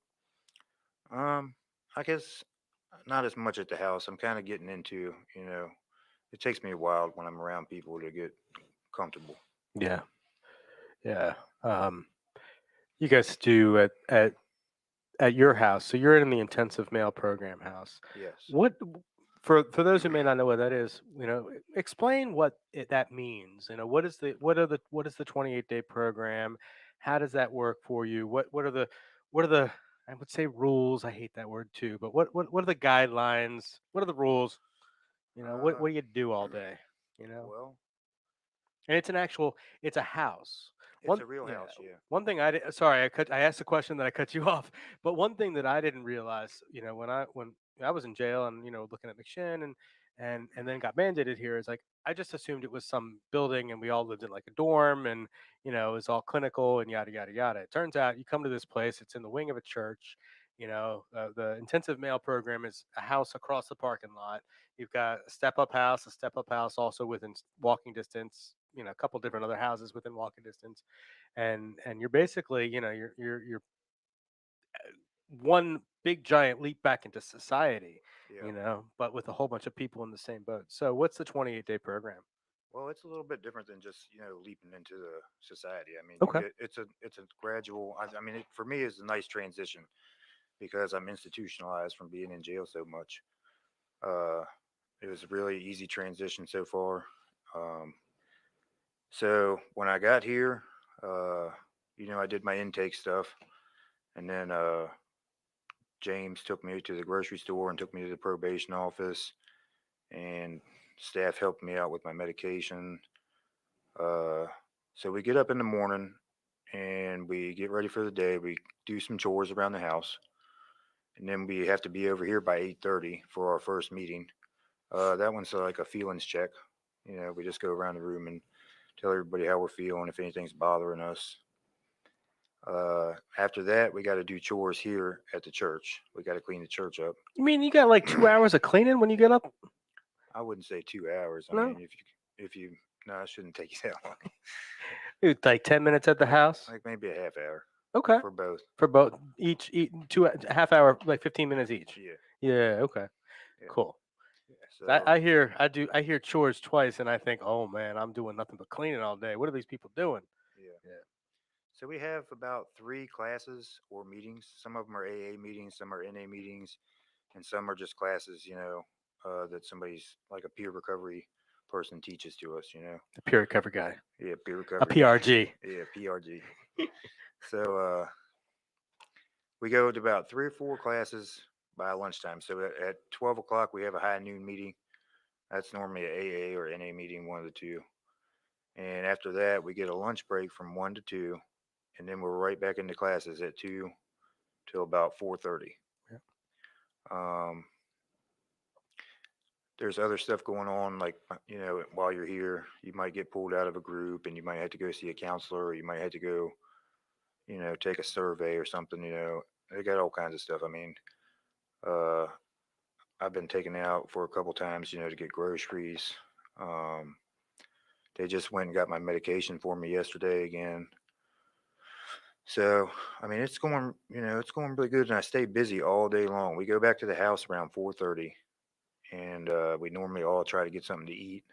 um, I guess not as much at the house. I'm kind of getting into, you know, it takes me a while when I'm around people to get comfortable. Yeah. Yeah. Um, you guys do at your house. So you're in the intensive male program house. Yes. What for those who may not know what that is, you know, explain what that means. You know, what is the 28-day program? How does that work for you? What are the I would say rules. I hate that word too, but what are the guidelines? What are the rules? You know, what Uh, what do you do all day? You know, well, and it's a house. it's a real Yeah, house. Yeah. one thing sorry, I asked a question that I cut you off, but one thing that I didn't realize, you know, when I was in jail and, you know, looking at McShin and then got mandated here is like, I just assumed it was some building and we all lived in like a dorm and, you know, it was all clinical and yada, yada, yada. It turns out you come to this place, it's in the wing of a church. You know, the intensive male program is a house across the parking lot. You've got a step up house also within walking distance, you know, a couple different other houses within walking distance, and you're basically, you know, you're one big giant leap back into society, Yeah. you know, but with a whole bunch of people in the same boat. So what's the 28-day program? Well, it's a little bit different than just, you know, leaping into the society. I mean, you Okay. get it's a gradual. I mean, for me, it's a nice transition because I'm institutionalized from being in jail so much. Uh, it was a really easy transition so far. Um, so when I got here, uh, you know, I did my intake stuff, and then James took me to the grocery store and took me to the probation office, and staff helped me out with my medication. Uh, so we get up in the morning and we get ready for the day. We do some chores around the house, and then we have to be over here by 8:30 for our first meeting. That one's like a feelings check. You know, we just go around the room and tell everybody how we're feeling, if anything's bothering us. After that, we got to do chores here at the church. We got to clean the church up. You mean you got like 2 hours of cleaning when you get up? I wouldn't say 2 hours. I No, mean, if you, no, I shouldn't take you that long. it's like 10 minutes at the house. Like maybe a half hour Okay. for both. For both each two a half hour, like 15 minutes each. Yeah, Yeah. Okay. yeah. Cool. So I hear chores twice, and I think, oh man, I'm doing nothing but cleaning all day. What are these people doing? yeah. Yeah. So we have about 3 classes or meetings. Some of them are AA meetings, some are NA meetings, and some are just classes. You know, that somebody's like a peer recovery person teaches to us. You know. The peer recovery guy, Yeah, peer a recovery. guy. PRG. Yeah, PRG. So we go to about 3 or 4 classes by lunchtime. So at 12 o'clock we have a high noon meeting. That's normally a AA or NA meeting, one of the two. And after that, we get a lunch break from 1 to 2, and then we're right back into classes at 2 till about 4:30. Yeah. Um, there's other stuff going on, like you know, while you're here, you might get pulled out of a group, and you might have to go see a counselor, or you might have to go, you know, take a survey or something. You know, they got all kinds of stuff. I mean, uh, I've been taken out for a couple times, you know, to get groceries. Um, they just went and got my medication for me yesterday again. So, I mean, it's going, you know, it's going really good, and I stay busy all day long. We go back to the house around 4:30, and we normally all try to get something to eat,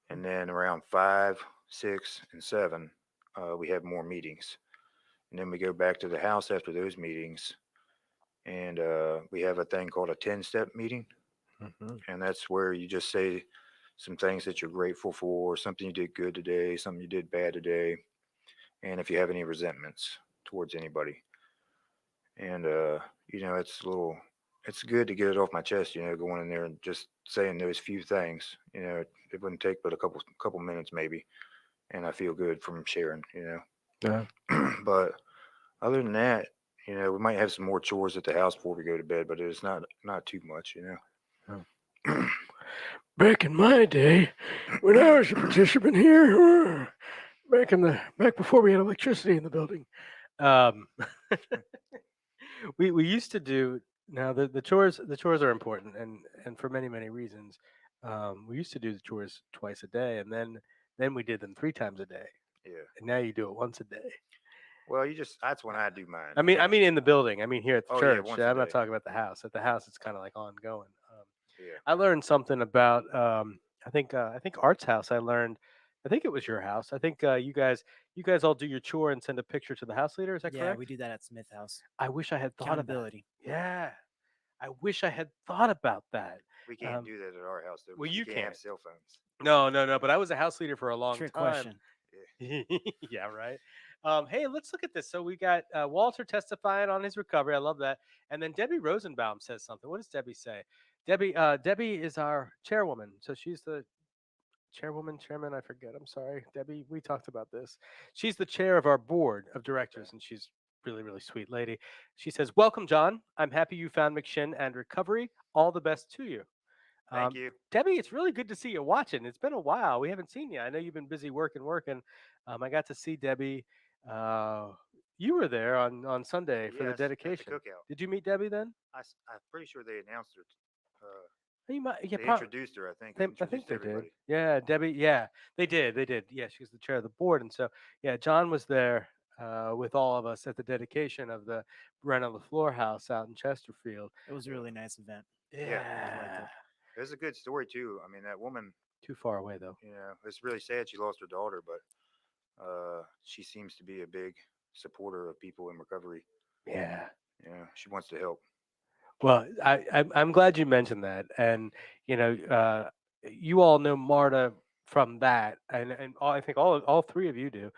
and then around 5, 6, and 7, we have more meetings, and then we go back to the house after those meetings, and we have a thing called a 10-step meeting, Mm-hmm. and that's where you just say some things that you're grateful for, something you did good today, something you did bad today, and if you have any resentments towards anybody. And it's good to get it off my chest, going in there and just saying those few things. It wouldn't take but a couple minutes maybe, and I feel good from sharing. Yeah. But other than that, we might have some more chores at the house before we go to bed, but it's not too much. Back in my day, when I was a participant here, back before we had electricity in the building, um, we used to do. Now the chores are important, and for many reasons. We used to do the chores twice a day, and then we did them 3 times a day, Yeah. and now you do it once a day. Well, that's when I do mine. I mean in the building. I mean here at the Oh yeah, church. once a I'm not day. talking about the house. At the house, it's kind of like ongoing. Yeah. I learned something about. I think Art's house. I think it was your house. I think you guys all do your chore and send a picture to the house leader. Is that Yeah, correct? we do that at Smith House. I wish I had thought of that. Accountability. Yeah, I wish I had thought about that. We can't Um, do that at our house though. well, 'Cause you we can't have can't. cell phones. No. But I was a house leader for a long Trick time. question. Yeah, right. Hey, let's look at this. So we got Walter testifying on his recovery. I love that. And then Debbie Rosenbaum says something. What does Debbie say? Debbie is our chairwoman. So she's the chairman. I forget. I'm sorry, Debbie. We talked about this. She's the chair of our board of directors, and she's really sweet lady. She says, "Welcome, John. I'm happy you found McShin and recovery. All the best to you." Thank you. Debbie, it's really good to see you watching. It's been a while. We haven't seen you. I know you've been busy working. I got to see Debbie. Uh, you were there on Sunday for the Yes, at the dedication. cookout. Did you meet Debbie then? I'm pretty sure they announced her. Uh, You might, yeah, they introduced her. I think. I Introduced think they did. everybody. Yeah, Debbie. Yeah, they did. They did. Yeah, she's the chair of the board, and so yeah, John was there with all of us at the dedication of the Brenna LaFleur house out in Chesterfield. It was a really nice event. Yeah. I liked it. It was a good story too. I mean, that woman. Too far away though. It's really sad she lost her daughter, but she seems to be a big supporter of people in recovery. Yeah. She wants to help. Well, I'm glad you mentioned that, and you all know Marta from that, and I think all three of you do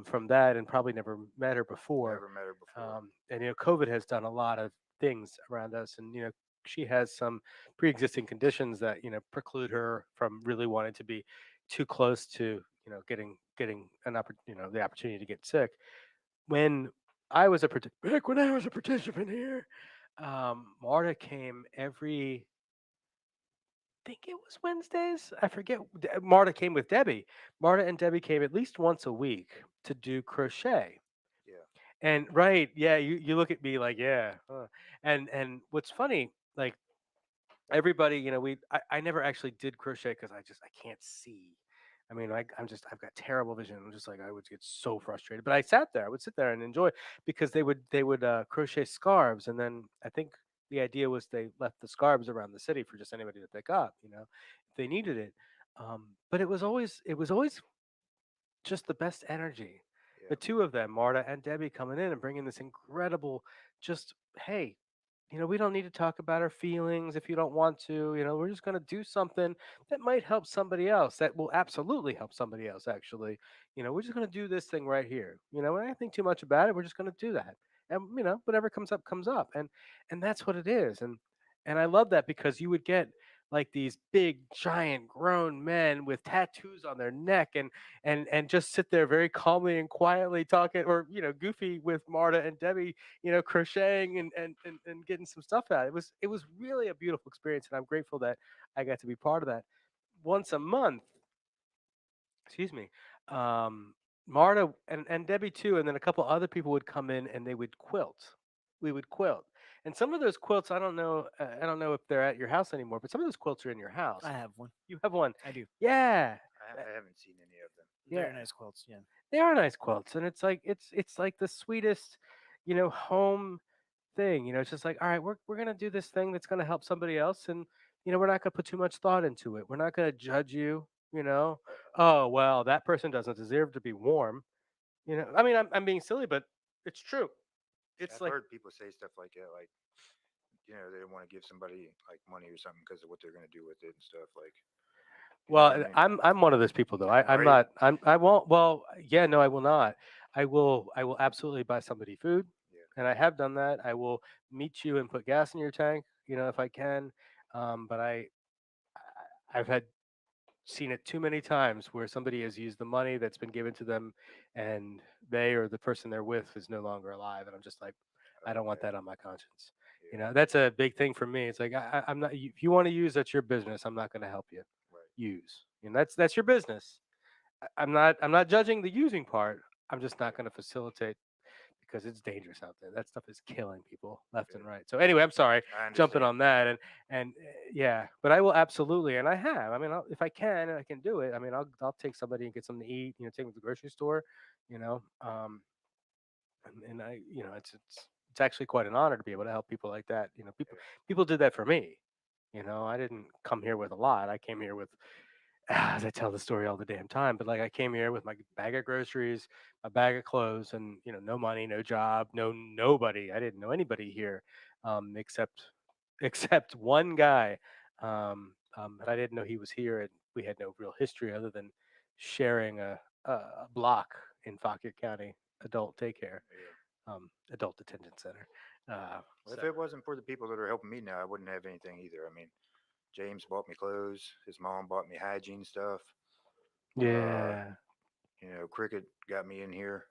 from that, and probably never met her before. Never met her before. And COVID has done a lot of things around us, and she has some pre-existing conditions that preclude her from really wanting to be too close to getting the opportunity to get sick. When back when I was a participant here, Marta came every. I think it was Wednesdays. I forget. Marta came with Debbie. Marta and Debbie came at least once a week to do crochet. Yeah. And right, yeah, you look at me like, yeah. And what's funny, like everybody, I never actually did crochet because I can't see. I mean, I've got terrible vision. I'm just like I would get so frustrated. But I would sit there and enjoy because they would crochet scarves, and then I think the idea was they left the scarves around the city for just anybody to pick up, if they needed it. But it was always just the best energy. The two of them, Marta and Debbie, coming in and bringing this incredible, just hey, we don't need to talk about our feelings if you don't want to. We're just going to do something that might help somebody else. That will absolutely help somebody else. Actually, we're just going to do this thing right here. When I think too much about it, we're just going to do that. And whatever comes up, comes up. And that's what it is. And I love that because you would get like these big, giant, grown men with tattoos on their neck and just sit there very calmly and quietly talking or goofy with Marta and Debbie crocheting and getting some stuff out. It was really a beautiful experience, and I'm grateful that I got to be part of that. Once a month, excuse me, Marta and Debbie too, and then a couple other people would come in and they would quilt. We would quilt, and some of those quilts I don't know. I don't know if they're at your house anymore, but some of those quilts are in your house. I have one. You have one. I do. Yeah. I haven't seen any of them. Very nice quilts. Yeah. They are nice quilts, and it's like the sweetest, home thing. It's just like, all right, we're gonna do this thing that's gonna help somebody else, and we're not gonna put too much thought into it. We're not gonna judge you. Oh well, that person doesn't deserve to be warm. I mean, I'm being silly, but it's true. It's I've like heard people say stuff like that, like they don't want to give somebody like money or something because of what they're going to do with it and stuff. Like, You know what I Well, mean? I'm one of those people though. I'm Right? not. I won't. Well, yeah, no, I will not. I will absolutely buy somebody food, Yeah. and I have done that. I will meet you and put gas in your tank, if I can. But I've had seen it too many times where somebody has used the money that's been given to them, and they or the person they're with is no longer alive, and I'm just like, I don't want Okay. that on my conscience. Yeah. That's a big thing for me. It's like I'm not. If you want to use, that's your business. I'm not going to help you Right. use. That's your business. I'm not judging the using part. I'm just not going to facilitate because it's dangerous out there. That stuff is killing people left and Okay. right. So anyway, I'm sorry I jumping understand. on that and yeah, but I will absolutely, and I have. I mean, if I can and I can do it, I mean, I'll take somebody and get something to eat. Take them to the grocery store. You know, and I, it's actually quite an honor to be able to help people like that. People did that for me. I didn't come here with a lot. I came here with as I tell the story all the damn time, but like I came here with my bag of groceries, my bag of clothes, and no money, no job, nobody. I didn't know anybody here, except except one guy, but I didn't know he was here, and we had no real history other than sharing a block in Fauquier County adult daycare, adult detention center. Well, So if it wasn't for the people that are helping me now, I wouldn't have anything either. I mean, James bought me clothes. His mom bought me hygiene stuff. Uh, yeah, Cricket got me in here.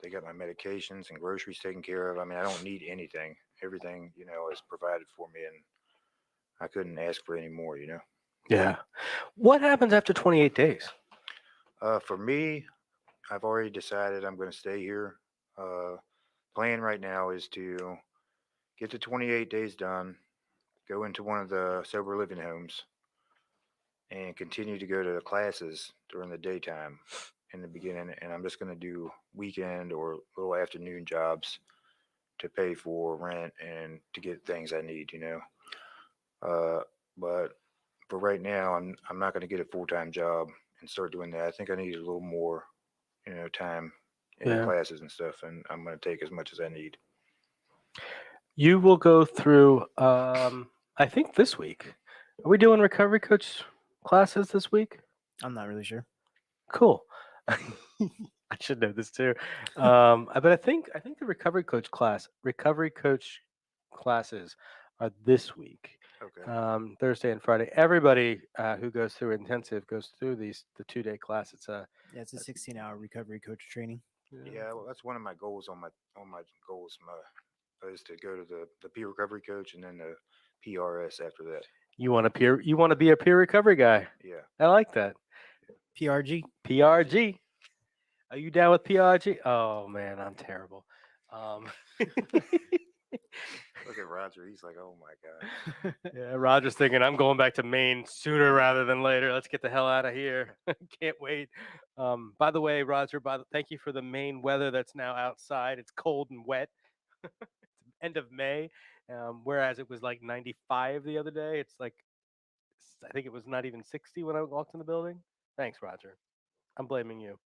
They got my medications and groceries taken care of. I mean, I don't need anything. Everything, is provided for me, and I couldn't ask for any more. yeah. What happens after 28 days? For me, I've already decided I'm going to stay here. Uh, Plan right now is to get the 28 days done, go into one of the sober living homes, and continue to go to the classes during the daytime in the beginning. And I'm just going to do weekend or little afternoon jobs to pay for rent and to get things I need. Uh, but for right now, I'm not going to get a full time job and start doing that. I think I need a little more, time in the Yeah. classes and stuff, and I'm going to take as much as I need. You will go through, I think this week. Are we doing recovery coach classes this week? I'm not really sure. Cool. I should know this too. But I think the recovery coach classes are this week. Okay. Thursday and Friday. Everybody who goes through intensive goes through the 2-day class. Yeah, it's a 16-hour recovery coach training. Yeah, well, that's one of my goals on my goals. My is to go to the peer recovery coach and then the PRS after that. You want to be a peer recovery guy. Yeah. I like that. PRG. PRG. Are you down with PRG? Oh man, I'm terrible. Look at Roger. He's like, oh my god. Yeah, Roger's thinking I'm going back to Maine sooner rather than later. Let's get the hell out of here. Can't wait. By the way, Roger, thank you for the Maine weather that's now outside. It's cold and wet. End of May, whereas it was like 95 the other day. It's like I think it was not even 60 when I walked in the building. Thanks, Roger. I'm blaming you.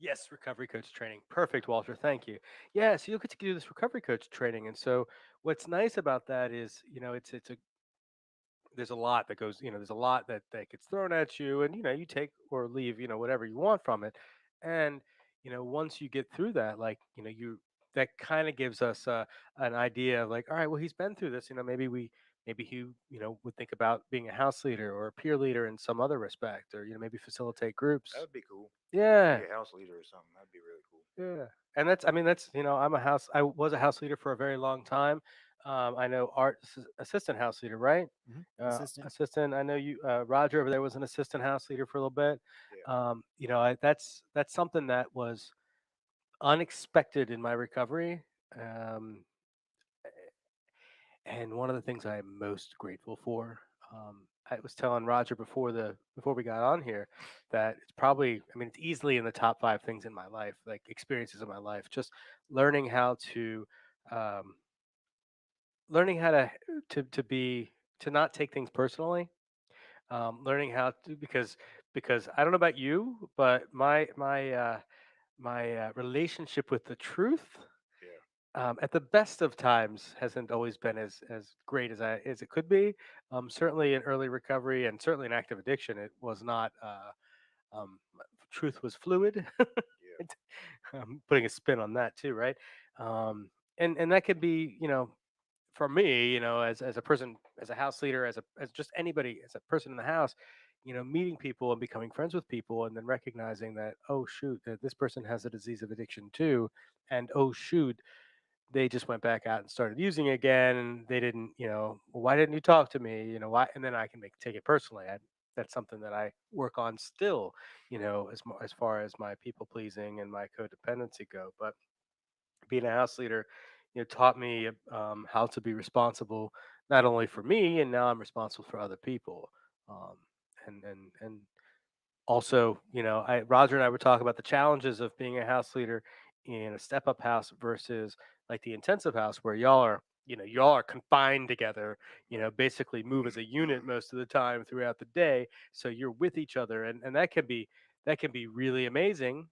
Yes, recovery coach training. Perfect, Walter. Thank you. Yeah, so you'll get to do this recovery coach training. And so what's nice about that is, it's a there's a lot that goes, there's a lot that gets thrown at you and you take or leave, whatever you want from it. And, once you get through that, like, that kind of gives us an idea of like, all right, well, he's been through this, maybe he, would think about being a house leader or a peer leader in some other respect, or, maybe facilitate groups. That would be cool. Yeah. Be a house leader or something. That'd be really cool. Yeah. And I was a house leader for a very long time. I know assistant house leader, right? Assistant. I know you, Roger over there was an assistant house leader for a little bit. Yeah. That's something that was unexpected in my recovery. Um, and one of the things I am most grateful for, I was telling Roger before we got on here that it's probably, I mean, it's easily in the top 5 things in my life, like experiences in my life, just learning how to, um, learning how to not take things personally, learning how to, because I don't know about you, but my relationship with the truth Yeah. at the best of times hasn't always been as great as it could be. Certainly in early recovery and certainly in active addiction, it was not. Um, Truth was fluid. It- putting a spin on that too, right? Um, and that could be, for me, as a person, as a house leader, as just anybody, as a person in the house, meeting people and becoming friends with people, and then recognizing that, oh shoot, that this person has a disease of addiction too, and oh shoot, they just went back out and started using again, and they didn't, "Well, why didn't you talk to me, why?" And then I can take it personally. That's something that I work on still, as far as my people pleasing and my codependency go. But being a house leader, taught me how to be responsible, not only for me, and now I'm responsible for other people. um, and also, Roger and I were talking about the challenges of being a house leader in a step up house versus like the intensive house where y'all are confined together, basically move as a unit most of the time throughout the day. So you're with each other, and that can be really amazing.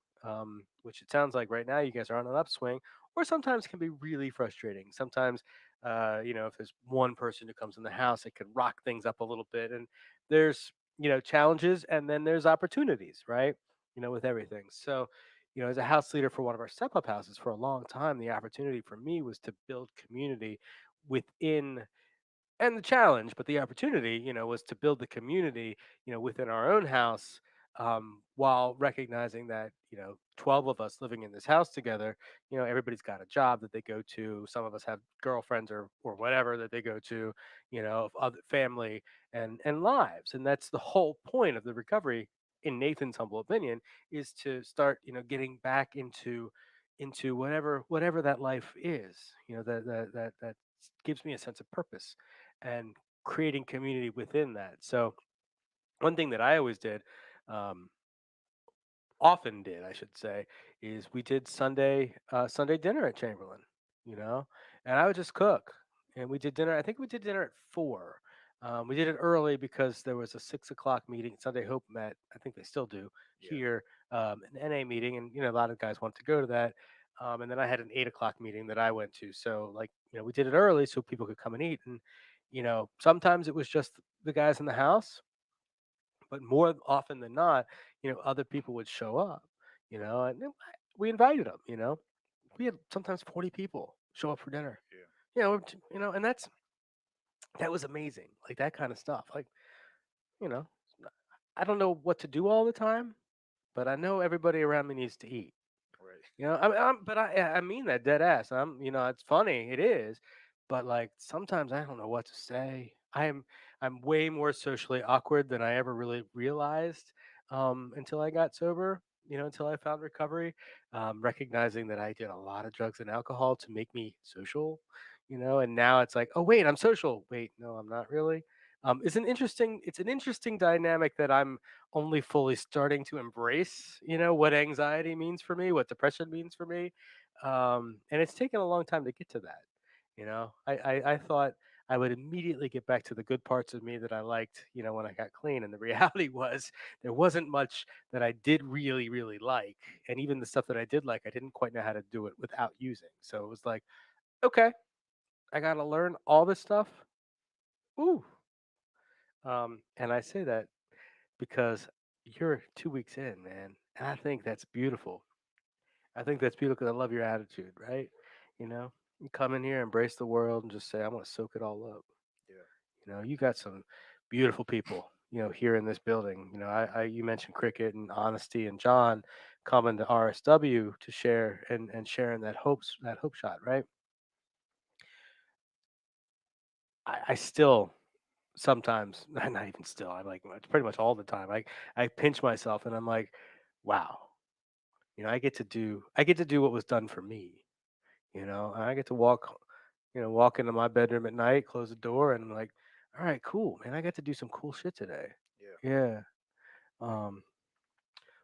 Which it sounds like right now you guys are on an upswing, or sometimes can be really frustrating. Sometimes, if there's one person who comes in the house, it could rock things up a little bit. And there's challenges, and then there's opportunities, right? With everything. So, as a house leader for one of our step up houses for a long time, the opportunity for me was to build community within, and the challenge, but the opportunity, was to build the community, within our own house, while recognizing that, 12 of us living in this house together, everybody's got a job that they go to. Some of us have girlfriends or whatever that they go to, other family and lives. And that's the whole point of the recovery, in Nathan's humble opinion, is to start, getting back into whatever that life is, that gives me a sense of purpose, and creating community within that. So one thing that I always did, um, often did, I should say, is we did Sunday dinner at Chamberlain, and I would just cook, and we did dinner. I think we did dinner at 4. We did it early because there was a 6 o'clock meeting. Sunday Hope met. I think they still do here, an NA meeting, and a lot of guys wanted to go to that. And then I had an 8 o'clock meeting that I went to. So like, we did it early so people could come and eat. And sometimes it was just the guys in the house, but more often than not, other people would show up, and then we invited them. We had sometimes 40 people show up for dinner. And that was amazing. Like that kind of stuff. Like, you know, I don't know what to do all the time, but I know everybody around me needs to eat. Right. But I mean that dead ass. It's funny, it is, but like sometimes I don't know what to say. I'm way more socially awkward than I ever really realized, until I got sober. Until I found recovery, recognizing that I did a lot of drugs and alcohol to make me social. And now it's like, oh wait, I'm social. Wait, no, I'm not really. It's an interesting dynamic that I'm only fully starting to embrace, what anxiety means for me, what depression means for me. And it's taken a long time to get to that. I thought I would immediately get back to the good parts of me that I liked, when I got clean. And the reality was there wasn't much that I did really, really like. And even the stuff that I did like, I didn't quite know how to do it without using. So it was like, okay, I got to learn all this stuff. Ooh. And I say that because you're 2 weeks in, man. And I think that's beautiful. I think that's beautiful because I love your attitude, right? You come in here, embrace the world, and just say, "I want to soak it all up." Yeah. You got some beautiful people, here in this building. You mentioned cricket and honesty, and John coming to RSW to share and sharing that hope shot, right? I still sometimes, not even still, I like it's pretty much all the time. I pinch myself and I'm like, wow, I get to do what was done for me. And I get to walk into my bedroom at night, close the door, and I'm like, all right, cool, man. I got to do some cool shit today. Yeah. Yeah. Um,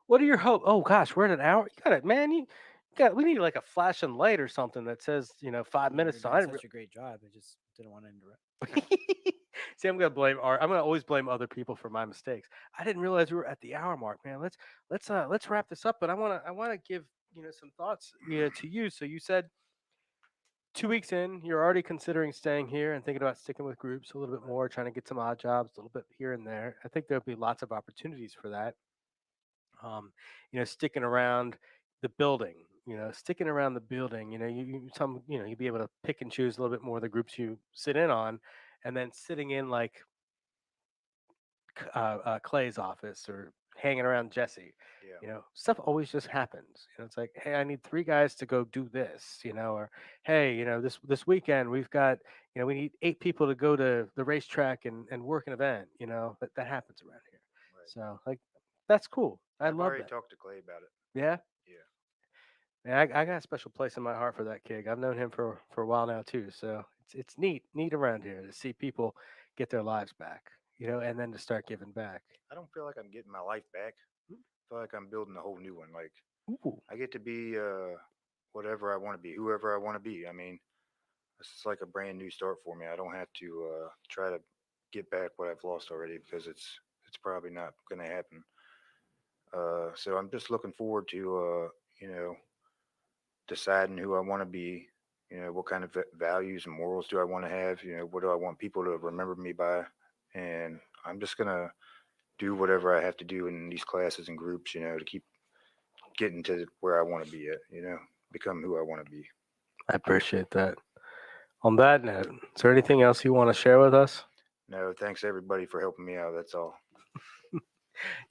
what are your hope? Oh gosh, we're at an hour. You got it, man. You got. We need like a flashing light or something that says, 5 minutes. You're So doing I didn't. such a great job. I just didn't want to interrupt. See, I'm gonna always blame other people for my mistakes. I didn't realize we were at the hour mark, man. Let's wrap this up. But I wanna give some thoughts, to you. So you said 2 weeks in, you're already considering staying here and thinking about sticking with groups a little bit more, trying to get some odd jobs a little bit here and there. I think there'll be lots of opportunities for that. Sticking around the building, sticking around the building, you'd be able to pick and choose a little bit more of the groups you sit in on, and then sitting in like Clay's office or hanging around Jesse. Yeah. Stuff always just happens. It's like, hey, I need 3 guys to go do this, or hey, this weekend we've got, we need 8 people to go to the racetrack and work an event. That happens around here. Right. So like, that's cool. I I've love already that. talked to Clay about it. Yeah. Yeah. Man, I got a special place in my heart for that kid. I've known him for a while now too. So it's neat around here to see people get their lives back, and then to start giving back. I don't feel like I'm getting my life back. I feel like I'm building a whole new one. Like Ooh. I get to be whatever I want to be, whoever I want to be. I mean, this is like a brand new start for me. I don't have to try to get back what I've lost already because it's probably not going to happen. So I'm just looking forward to deciding who I want to be. What kind of values and morals do I want to have? What do I want people to remember me by? And I'm just gonna do whatever I have to do in these classes and groups, to keep getting to where I want to be at. Become who I want to be. I appreciate that. On that note, is there anything else you want to share with us? No, thanks everybody for helping me out. That's all.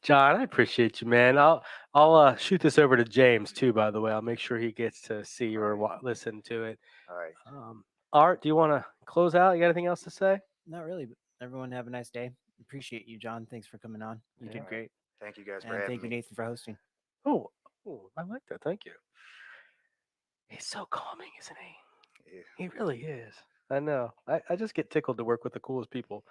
John, I appreciate you, man. I'll shoot this over to James too. By the way, I'll make sure he gets to see or listen to it. All right. Art, do you want to close out? You got anything else to say? Not really, but everyone have a nice day. Appreciate you, John. Thanks for coming on. You did great. Thank you guys for And having thank you, me. Nathan, for hosting. Oh, I like that. Thank you. He's so calming, isn't he? Yeah. He really is. I know. I just get tickled to work with the coolest people.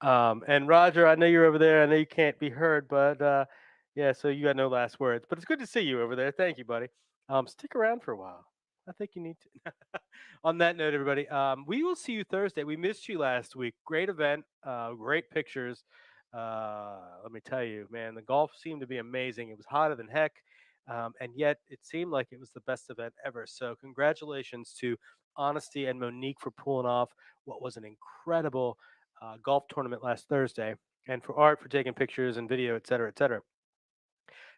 And Roger, I know you're over there. I know you can't be heard, but yeah, so you got no last words. But it's good to see you over there. Thank you, buddy. Stick around for a while. I think you need to. On that note, everybody, we will see you Thursday. We missed you last week. Great event, great pictures. Let me tell you, man, the golf seemed to be amazing. It was hotter than heck, and yet it seemed like it was the best event ever. So, congratulations to Honesty and Monique for pulling off what was an incredible golf tournament last Thursday, and for Art for taking pictures and video, et cetera, et cetera.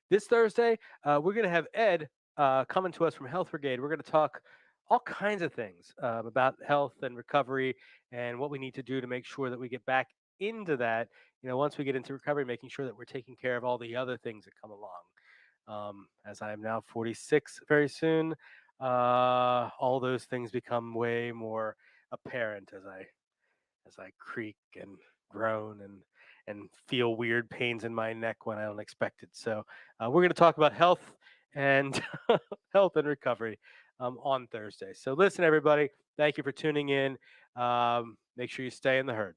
This Thursday, we're going to have Ed coming to us from Health Brigade. We're going to talk all kinds of things about health and recovery and what we need to do to make sure that we get back into that. Once we get into recovery, making sure that we're taking care of all the other things that come along. As I am now 46 very soon, all those things become way more apparent as I creak and groan and feel weird pains in my neck when I don't expect it. So we're going to talk about health and health and recovery on Thursday. So listen, everybody, thank you for tuning in. Make sure you stay in the herd.